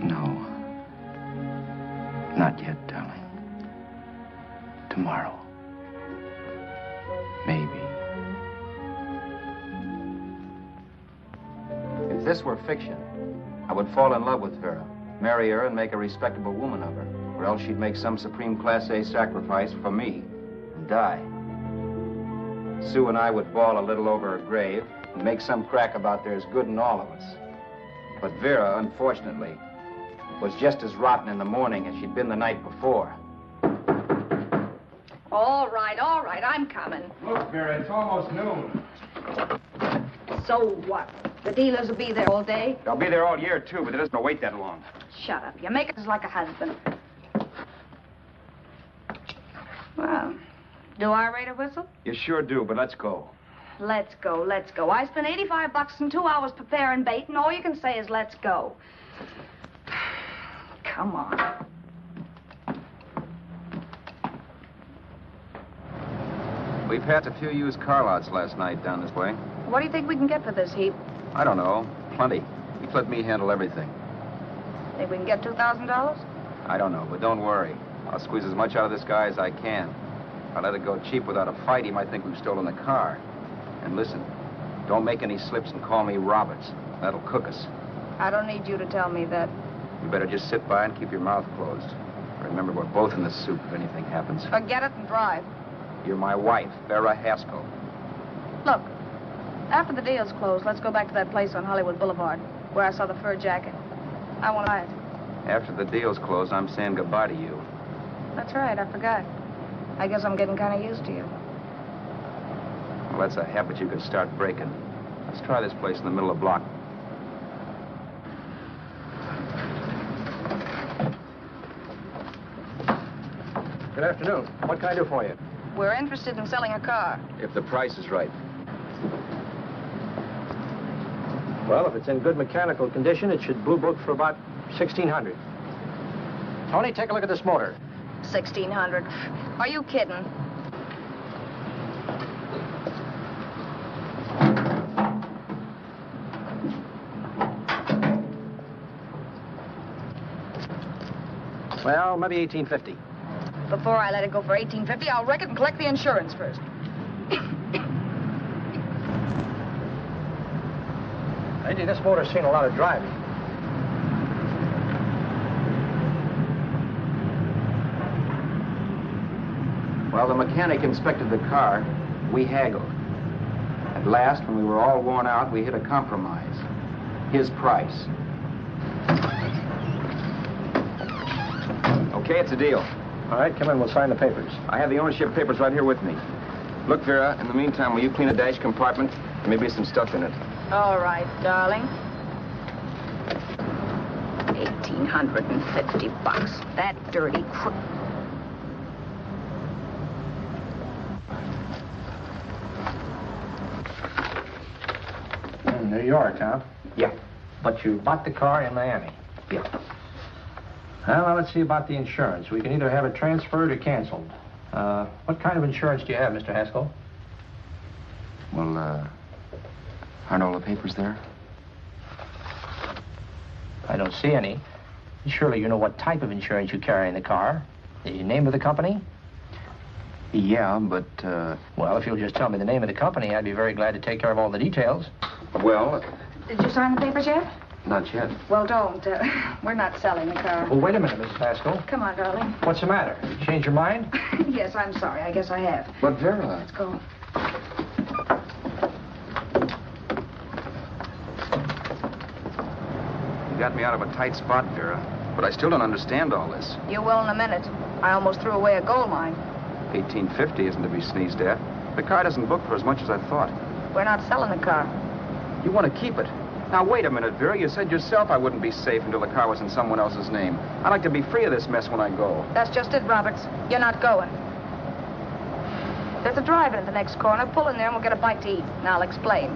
No. Not yet, darling. Tomorrow. Maybe. If this were fiction, I would fall in love with Vera, marry her, and make a respectable woman of her. Or else she'd make some supreme Class A sacrifice for me and die. Sue and I would bawl a little over her grave and make some crack about there's good in all of us. But Vera, unfortunately, was just as rotten in the morning as she'd been the night before. All right, I'm coming. Look, Vera, it's almost noon. So what? The dealers will be there all day? They'll be there all year, too, but it doesn't wait that long. Shut up. You make it like a husband. Well, do I rate a whistle? You sure do, but let's go. Let's go, let's go. I spent $85 and 2 hours preparing bait, and all you can say is let's go. Come on. We passed a few used car lots last night down this way. What do you think we can get for this heap? I don't know. Plenty. He'd let me handle everything. Think we can get $2,000? I don't know, but don't worry. I'll squeeze as much out of this guy as I can. If I let it go cheap without a fight, he might think we've stolen the car. And listen, don't make any slips and call me Roberts. That'll cook us. I don't need you to tell me that. You better just sit by and keep your mouth closed. Remember, we're both in the soup if anything happens. Forget it and drive. You're my wife, Vera Haskell. Look, after the deal's closed, let's go back to that place on Hollywood Boulevard where I saw the fur jacket. I want to buy it. After the deal's closed, I'm saying goodbye to you. That's right, I forgot. I guess I'm getting kind of used to you. Well, that's a habit you could start breaking. Let's try this place in the middle of the block. Good afternoon. What can I do for you? We're interested in selling a car. If the price is right. Well, if it's in good mechanical condition, it should blue book for about $1,600. Tony, take a look at this motor. $1,600. Are you kidding? Well, maybe $18.50. Before I let it go for $18.50, I'll wreck it and collect the insurance first. Lady, this motor's seen a lot of driving. While the mechanic inspected the car, we haggled. At last, when we were all worn out, we hit a compromise. His price. Okay, it's a deal. All right, come in, we'll sign the papers. I have the ownership papers right here with me. Look, Vera, in the meantime, will you clean a dash compartment? There may be some stuff in it. All right, darling. $1,850. That dirty crook. New York, huh? Yeah. But you bought the car in Miami. Yeah. Well, now let's see about the insurance. We can either have it transferred or canceled. What kind of insurance do you have, Mr. Haskell? Well, aren't all the papers there? I don't see any. Surely you know what type of insurance you carry in the car. The name of the company? Yeah, but, Well, if you'll just tell me the name of the company, I'd be very glad to take care of all the details. well, Did you sign the papers yet? not yet. Well, don't. We're not selling the car. Well, wait a minute, Mrs. Haskell. Come on, darling. What's the matter? Change your mind? Yes, I'm sorry. I guess I have. But, Vera... Let's go. You got me out of a tight spot, Vera. But I still don't understand all this. You will in a minute. I almost threw away a gold mine. $18.50 isn't to be sneezed at. The car doesn't book for as much as I thought. We're not selling the car. You want to keep it. Now, wait a minute, Vera. You said yourself I wouldn't be safe until the car was in someone else's name. I'd like to be free of this mess when I go. That's just it, Roberts. You're not going. There's a drive-in at the next corner. Pull in there and we'll get a bite to eat. And I'll explain.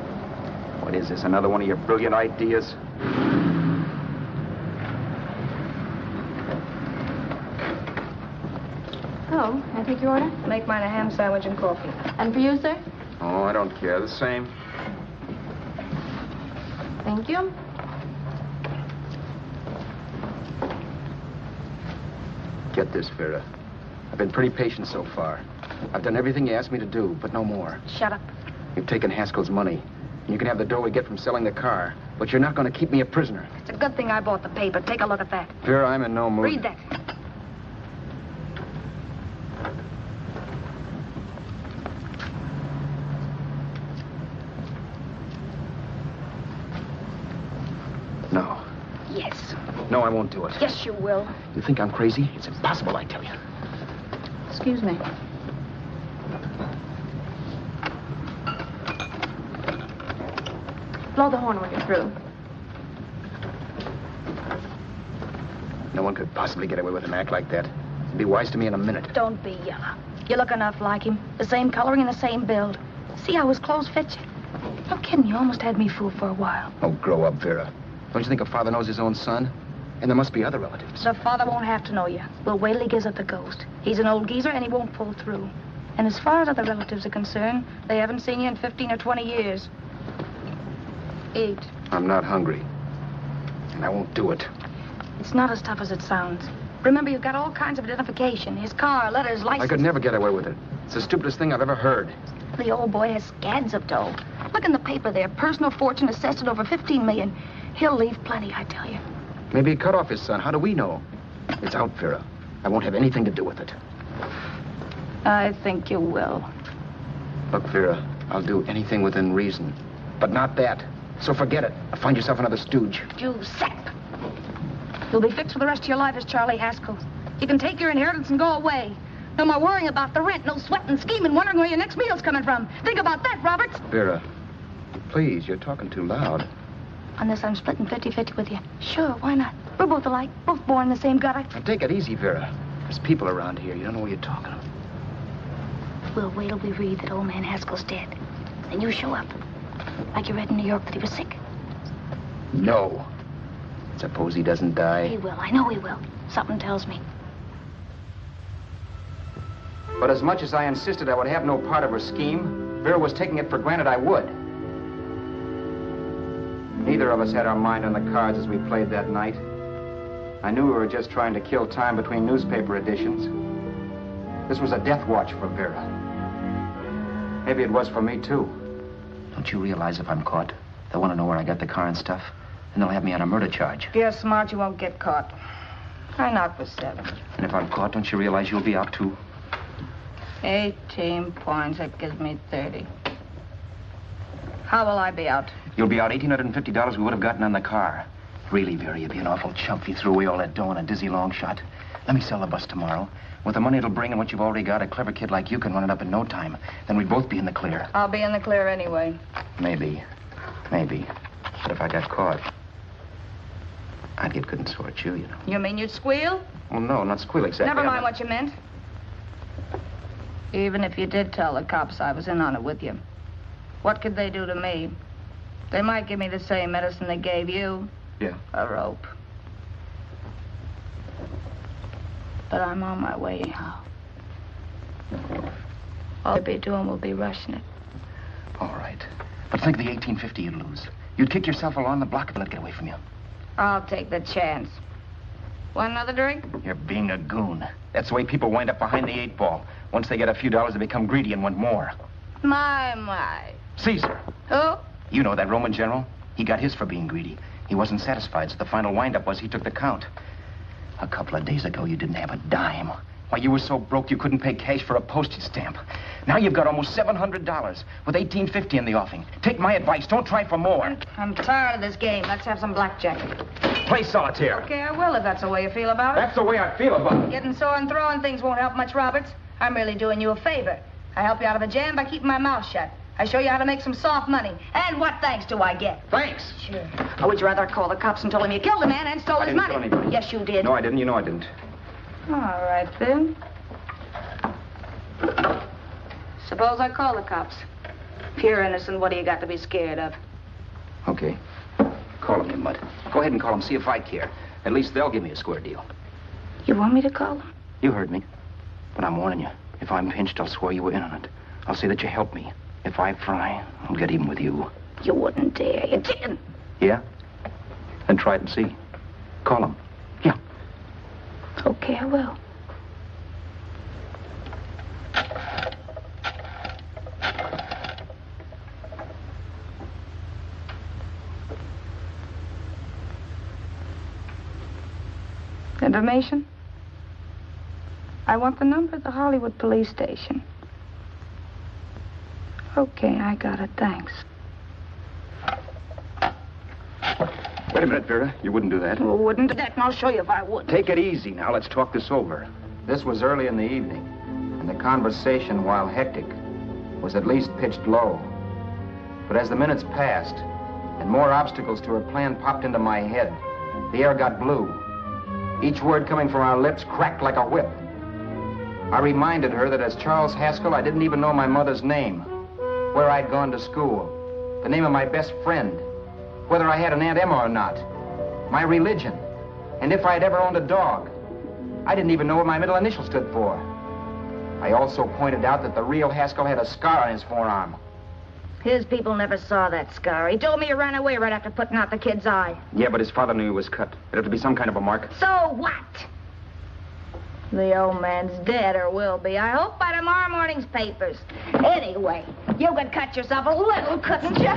What is this, another one of your brilliant ideas? Oh, can I take your order? Make mine a ham sandwich and coffee. And for you, sir? Oh, I don't care. The same. Thank you. Get this, Vera. I've been pretty patient so far. I've done everything you asked me to do, but no more. Shut up. You've taken Haskell's money. And you can have the dough we get from selling the car. But you're not going to keep me a prisoner. It's a good thing I bought the paper. Take a look at that. Vera, I'm in no mood. Read that. No. Yes. No, I won't do it. Yes, you will. You think I'm crazy? It's impossible, I tell you. Excuse me. Blow the horn when you're through. No one could possibly get away with an act like that. It'd be wise to me in a minute. Don't be yellow. You look enough like him. The same coloring and the same build. See how his clothes fit you? No kidding, you almost had me fooled for a while. Oh, grow up, Vera. Don't you think a father knows his own son? And there must be other relatives. The father won't have to know you. We'll wait till he gives up the ghost. He's an old geezer and he won't pull through. And as far as other relatives are concerned, they haven't seen you in 15 or 20 years. Eat. I'm not hungry. And I won't do it. It's not as tough as it sounds. Remember, you've got all kinds of identification. His car, letters, license. I could never get away with it. It's the stupidest thing I've ever heard. The old boy has scads of dough. Look in the paper there. Personal fortune assessed at over $15 million. He'll leave plenty, I tell you. Maybe he cut off his son. How do we know? It's out, Vera. I won't have anything to do with it. I think you will. Look, Vera, I'll do anything within reason. But not that. So forget it. Or find yourself another stooge. You sap. You'll be fixed for the rest of your life as Charlie Haskell. You can take your inheritance and go away. No more worrying about the rent, no sweating, scheming, wondering where your next meal's coming from. Think about that, Roberts. Vera, please, you're talking too loud. On this, I'm splitting 50-50 with you. Sure, why not? We're both alike, both born in the same gutter. Now, take it easy, Vera. There's people around here. You don't know what you're talking about. We'll wait till we read that old man Haskell's dead. Then you show up. Like you read in New York that he was sick. No. Suppose he doesn't die. He will. I know he will. Something tells me. But as much as I insisted I would have no part of her scheme, Vera was taking it for granted I would. Neither of us had our mind on the cards as we played that night. I knew we were just trying to kill time between newspaper editions. This was a death watch for Vera. Maybe it was for me, too. Don't you realize if I'm caught, they'll want to know where I got the car and stuff, and they'll have me on a murder charge. If you're smart, you won't get caught. I knock for 7. And if I'm caught, don't you realize you'll be out, too? 18 points. That gives me 30. How will I be out? You'll be out $1,850 we would have gotten on the car. Really, Vera, you'd be an awful chump if you threw away all that dough on a dizzy long shot. Let me sell the bus tomorrow. With the money it'll bring and what you've already got, a clever kid like you can run it up in no time. Then we'd both be in the clear. I'll be in the clear anyway. Maybe. Maybe. But if I got caught, I'd get good and sore at you, you know. You mean you'd squeal? Well, no, not squeal exactly. Never mind what you meant. Even if you did tell the cops I was in on it with you, what could they do to me? They might give me the same medicine they gave you. Yeah. A rope. But I'm on my way anyhow. All they'll be doing will be rushing it. All right. But think of the $1,850 you'd lose. You'd kick yourself along the block and let it get away from you. I'll take the chance. Want another drink? You're being a goon. That's the way people wind up behind the 8 ball. Once they get a few dollars, they become greedy and want more. My. Caesar. Who? You know that Roman general? He got his for being greedy. He wasn't satisfied, so the final wind-up was he took the count. A couple of days ago, you didn't have a dime. Why, you were so broke you couldn't pay cash for a postage stamp. Now you've got almost $700 with $1,850 in the offing. Take my advice. Don't try for more. I'm tired of this game. Let's have some blackjack. Play solitaire. Okay, I will if that's the way you feel about it. That's the way I feel about it. Getting sore and throwing things won't help much, Roberts. I'm really doing you a favor. I help you out of a jam by keeping my mouth shut. I show you how to make some soft money. And what thanks do I get? Thanks. Sure. Or would you rather call the cops and told him you killed a man and stole his money? I didn't kill anybody. Yes, you did. No, I didn't. You know I didn't. All right, then. Suppose I call the cops. If you're innocent, what do you got to be scared of? Okay. Call them, you mutt. Go ahead and call them. See if I care. At least they'll give me a square deal. You want me to call them? You heard me. But I'm warning you. If I'm pinched, I'll swear you were in on it. I'll say that you helped me. If I fry, I'll get even with you. You wouldn't dare. You're chicken. Yeah? Then try it and see. Call them. Yeah. Okay, I will. Information? I want the number of the Hollywood police station. Okay, I got it. Thanks. Wait a minute, Vera. You wouldn't do that. Well, wouldn't do that, and I'll show you if I would. Take it easy now. Let's talk this over. This was early in the evening, and the conversation, while hectic, was at least pitched low. But as the minutes passed, and more obstacles to her plan popped into my head, the air got blue. Each word coming from our lips cracked like a whip. I reminded her that as Charles Haskell, I didn't even know my mother's name, where I'd gone to school, the name of my best friend, whether I had an Aunt Emma or not, my religion, and if I'd ever owned a dog. I didn't even know what my middle initial stood for. I also pointed out that the real Haskell had a scar on his forearm. His people never saw that scar. He told me he ran away right after putting out the kid's eye. Yeah, but his father knew he was cut. It'd have to be some kind of a mark. So what? The old man's dead, or will be. I hope by tomorrow morning's papers. Anyway, you could cut yourself a little, couldn't you?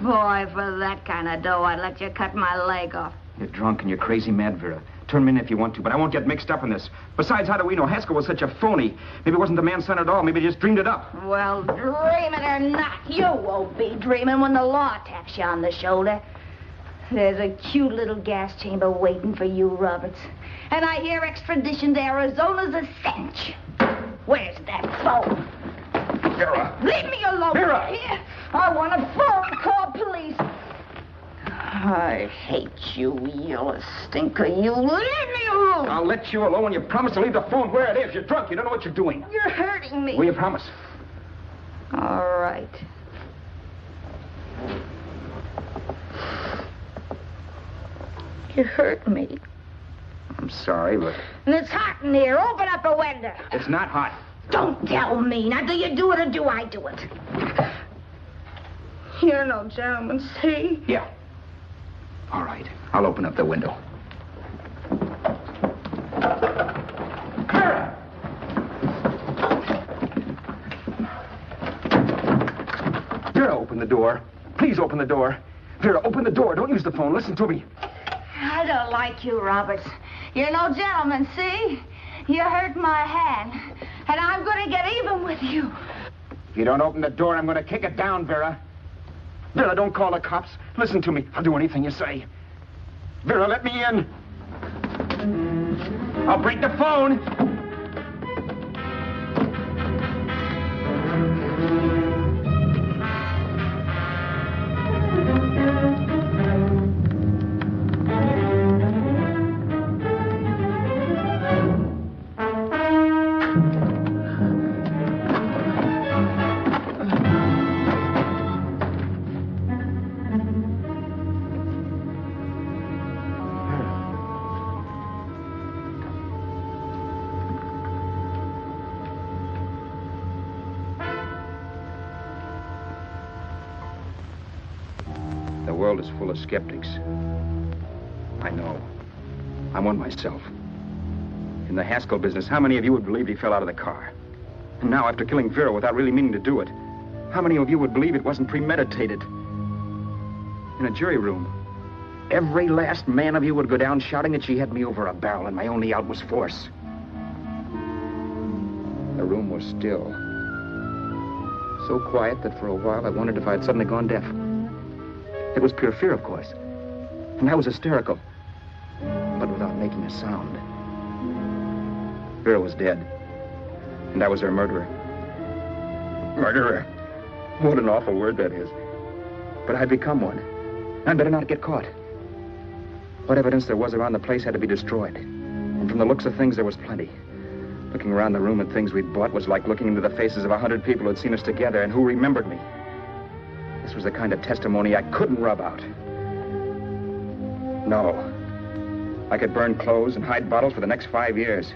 Boy, for that kind of dough, I'd let you cut my leg off. You're drunk and you're crazy mad, Vera. Turn me in if you want to, but I won't get mixed up in this. Besides, how do we know Haskell was such a phony? Maybe it wasn't the man's son at all. Maybe he just dreamed it up. Well, dreaming or not, you won't be dreaming when the law taps you on the shoulder. There's a cute little gas chamber waiting for you, Roberts. And I hear extradition to Arizona's a cinch. Where's that phone? Vera! Leave me alone. Vera! Here. I want a phone. Call police. I hate you, yellow stinker. You leave me alone. I'll let you alone when you promise to leave the phone where it is. You're drunk. You don't know what you're doing. You're hurting me. Will you promise? All right. You hurt me. I'm sorry, but... And it's hot in here. Open up a window. It's not hot. Don't tell me. Now, do you do it or do I do it? You're no gentleman, see? Yeah. All right. I'll open up the window. open the door. Please open the door. Vera, open the door. Don't use the phone. Listen to me. I don't like you, Roberts. You're no gentleman, see? You hurt my hand, and I'm going to get even with you. If you don't open the door, I'm going to kick it down, Vera. Vera, don't call the cops. Listen to me. I'll do anything you say. Vera, let me in. I'll break the phone. The world is full of skeptics. I know. I'm one myself. In the Haskell business, how many of you would believe he fell out of the car? And now, after killing Vera without really meaning to do it, how many of you would believe it wasn't premeditated? In a jury room, every last man of you would go down shouting that she had me over a barrel and my only out was force. The room was still. So quiet that for a while I wondered if I had suddenly gone deaf. It was pure fear, of course. And I was hysterical. But without making a sound. Vera was dead. And I was her murderer. Murderer. What an awful word that is. But I'd become one. I'd better not get caught. What evidence there was around the place had to be destroyed. And from the looks of things, there was plenty. Looking around the room at things we'd bought was like looking into the faces of 100 people who'd seen us together and who remembered me. This was the kind of testimony I couldn't rub out. No. I could burn clothes and hide bottles for the next 5 years.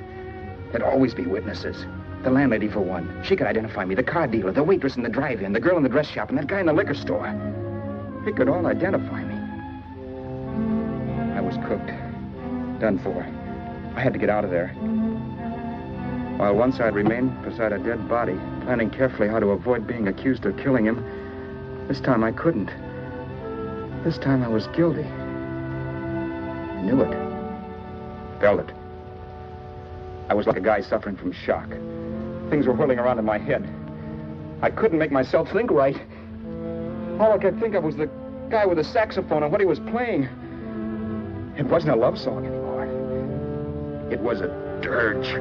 There'd always be witnesses. The landlady, for one. She could identify me. The car dealer, the waitress in the drive-in, the girl in the dress shop, and that guy in the liquor store. They could all identify me. I was cooked. Done for. I had to get out of there. While one side remained beside a dead body, planning carefully how to avoid being accused of killing him, this time I couldn't. This time I was guilty. I knew it. Felt it. I was like a guy suffering from shock. Things were whirling around in my head. I couldn't make myself think right. All I could think of was the guy with the saxophone and what he was playing. It wasn't a love song anymore. It was a dirge.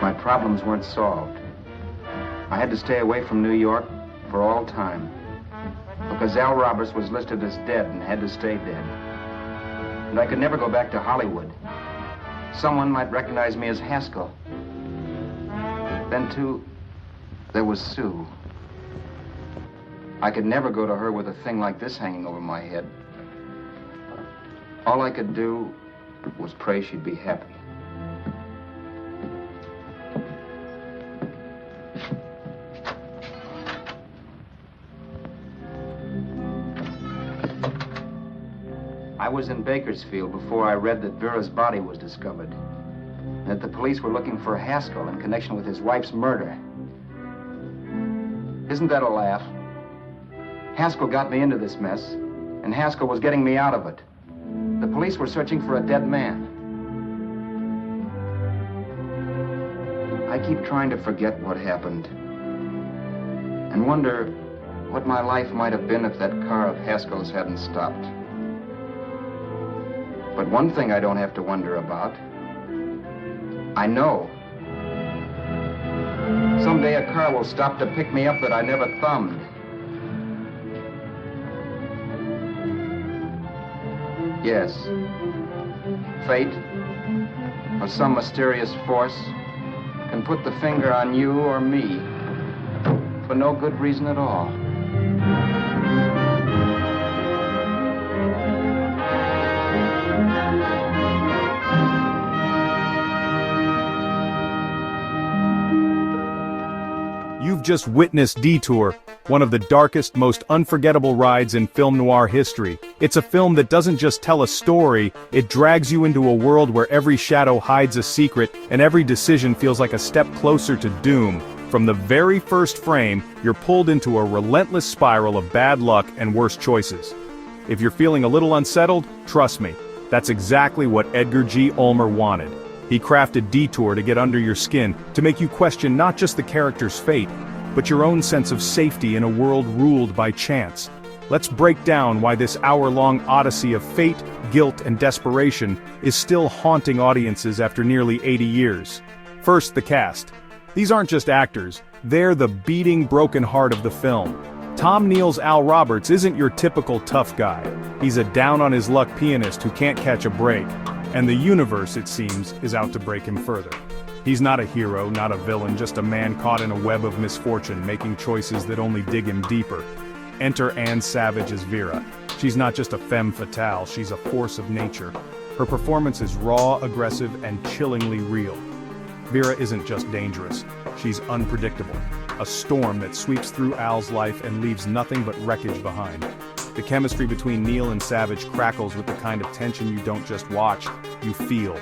My problems weren't solved. I had to stay away from New York for all time. Because Al Roberts was listed as dead and had to stay dead. And I could never go back to Hollywood. Someone might recognize me as Haskell. Then, too, there was Sue. I could never go to her with a thing like this hanging over my head. All I could do was pray she'd be happy. I was in Bakersfield before I read that Vera's body was discovered, and that the police were looking for Haskell in connection with his wife's murder. Isn't that a laugh? Haskell got me into this mess, and Haskell was getting me out of it. The police were searching for a dead man. I keep trying to forget what happened, and wonder what my life might have been if that car of Haskell's hadn't stopped. But one thing I don't have to wonder about. I know. Someday a car will stop to pick me up that I never thumbed. Yes. Fate, or some mysterious force, can put the finger on you or me for no good reason at all. You've just witnessed Detour, one of the darkest, most unforgettable rides in film noir history. It's a film that doesn't just tell a story, it drags you into a world where every shadow hides a secret, and every decision feels like a step closer to doom. From the very first frame, you're pulled into a relentless spiral of bad luck and worse choices. If you're feeling a little unsettled, trust me, that's exactly what Edgar G. Ulmer wanted. He crafted Detour to get under your skin, to make you question not just the character's fate, but your own sense of safety in a world ruled by chance. Let's break down why this hour-long odyssey of fate, guilt, and desperation is still haunting audiences after nearly 80 years. First, the cast. These aren't just actors, they're the beating, broken heart of the film. Tom Neal's Al Roberts isn't your typical tough guy. He's a down-on-his-luck pianist who can't catch a break. And the universe, it seems, is out to break him further. He's not a hero, not a villain, just a man caught in a web of misfortune, making choices that only dig him deeper. Enter Anne Savage as Vera. She's not just a femme fatale, she's a force of nature. Her performance is raw, aggressive, and chillingly real. Vera isn't just dangerous, she's unpredictable. A storm that sweeps through Al's life and leaves nothing but wreckage behind. The chemistry between Neal and Savage crackles with the kind of tension you don't just watch, you feel.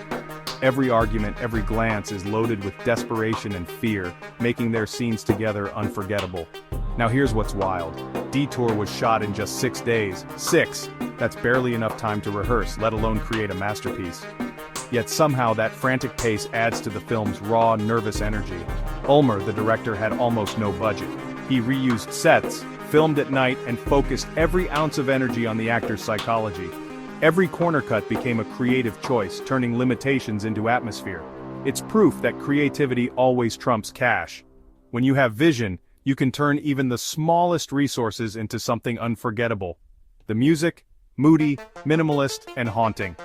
Every argument, every glance is loaded with desperation and fear, making their scenes together unforgettable. Now here's what's wild. Detour was shot in just 6 days. 6! That's barely enough time to rehearse, let alone create a masterpiece. Yet somehow that frantic pace adds to the film's raw, nervous energy. Ulmer, the director, had almost no budget. He reused sets, filmed at night, and focused every ounce of energy on the actor's psychology. Every corner cut became a creative choice, turning limitations into atmosphere. It's proof that creativity always trumps cash. When you have vision, you can turn even the smallest resources into something unforgettable. The music, moody, minimalist, and haunting.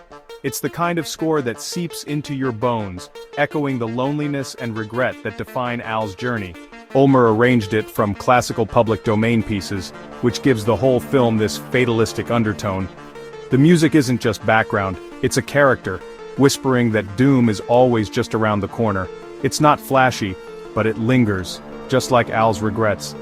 It's the kind of score that seeps into your bones, echoing the loneliness and regret that define Al's journey. Ulmer arranged it from classical public domain pieces, which gives the whole film this fatalistic undertone. The music isn't just background, it's a character, whispering that doom is always just around the corner. It's not flashy, but it lingers, just like Al's regrets.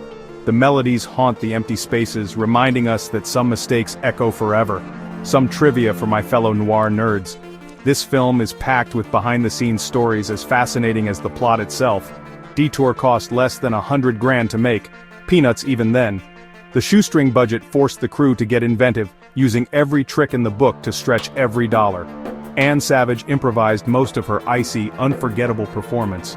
The melodies haunt the empty spaces, reminding us that some mistakes echo forever. Some trivia for my fellow noir nerds. This film is packed with behind-the-scenes stories as fascinating as the plot itself. Detour cost less than $100 grand to make, peanuts even then. The shoestring budget forced the crew to get inventive, using every trick in the book to stretch every dollar. Anne Savage improvised most of her icy, unforgettable performance.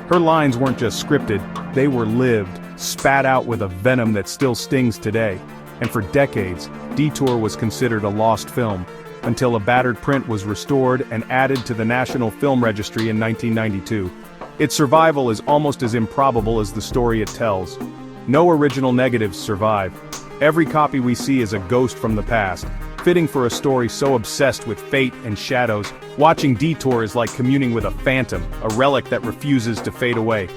Her lines weren't just scripted, they were lived, spat out with a venom that still stings today. And for decades, Detour was considered a lost film, until a battered print was restored and added to the National Film Registry in 1992. Its survival is almost as improbable as the story it tells. No original negatives survive. Every copy we see is a ghost from the past, fitting for a story so obsessed with fate and shadows. Watching Detour is like communing with a phantom, a relic that refuses to fade away.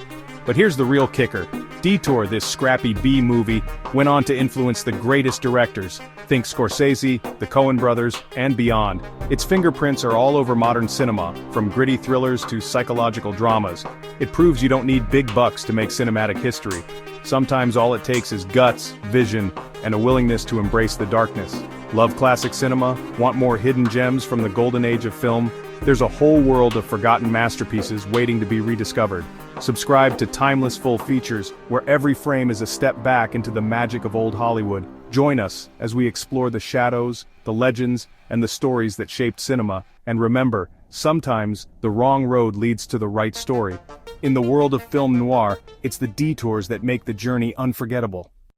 But here's the real kicker. Detour, this scrappy B-movie, went on to influence the greatest directors. Think Scorsese, the Coen brothers, and beyond. Its fingerprints are all over modern cinema, from gritty thrillers to psychological dramas. It proves you don't need big bucks to make cinematic history. Sometimes all it takes is guts, vision, and a willingness to embrace the darkness. Love classic cinema? Want more hidden gems from the golden age of film? There's a whole world of forgotten masterpieces waiting to be rediscovered. Subscribe to Timeless Full Features, where every frame is a step back into the magic of old Hollywood. Join us as we explore the shadows, the legends, and the stories that shaped cinema. And remember, sometimes the wrong road leads to the right story. In the world of film noir, it's the detours that make the journey unforgettable.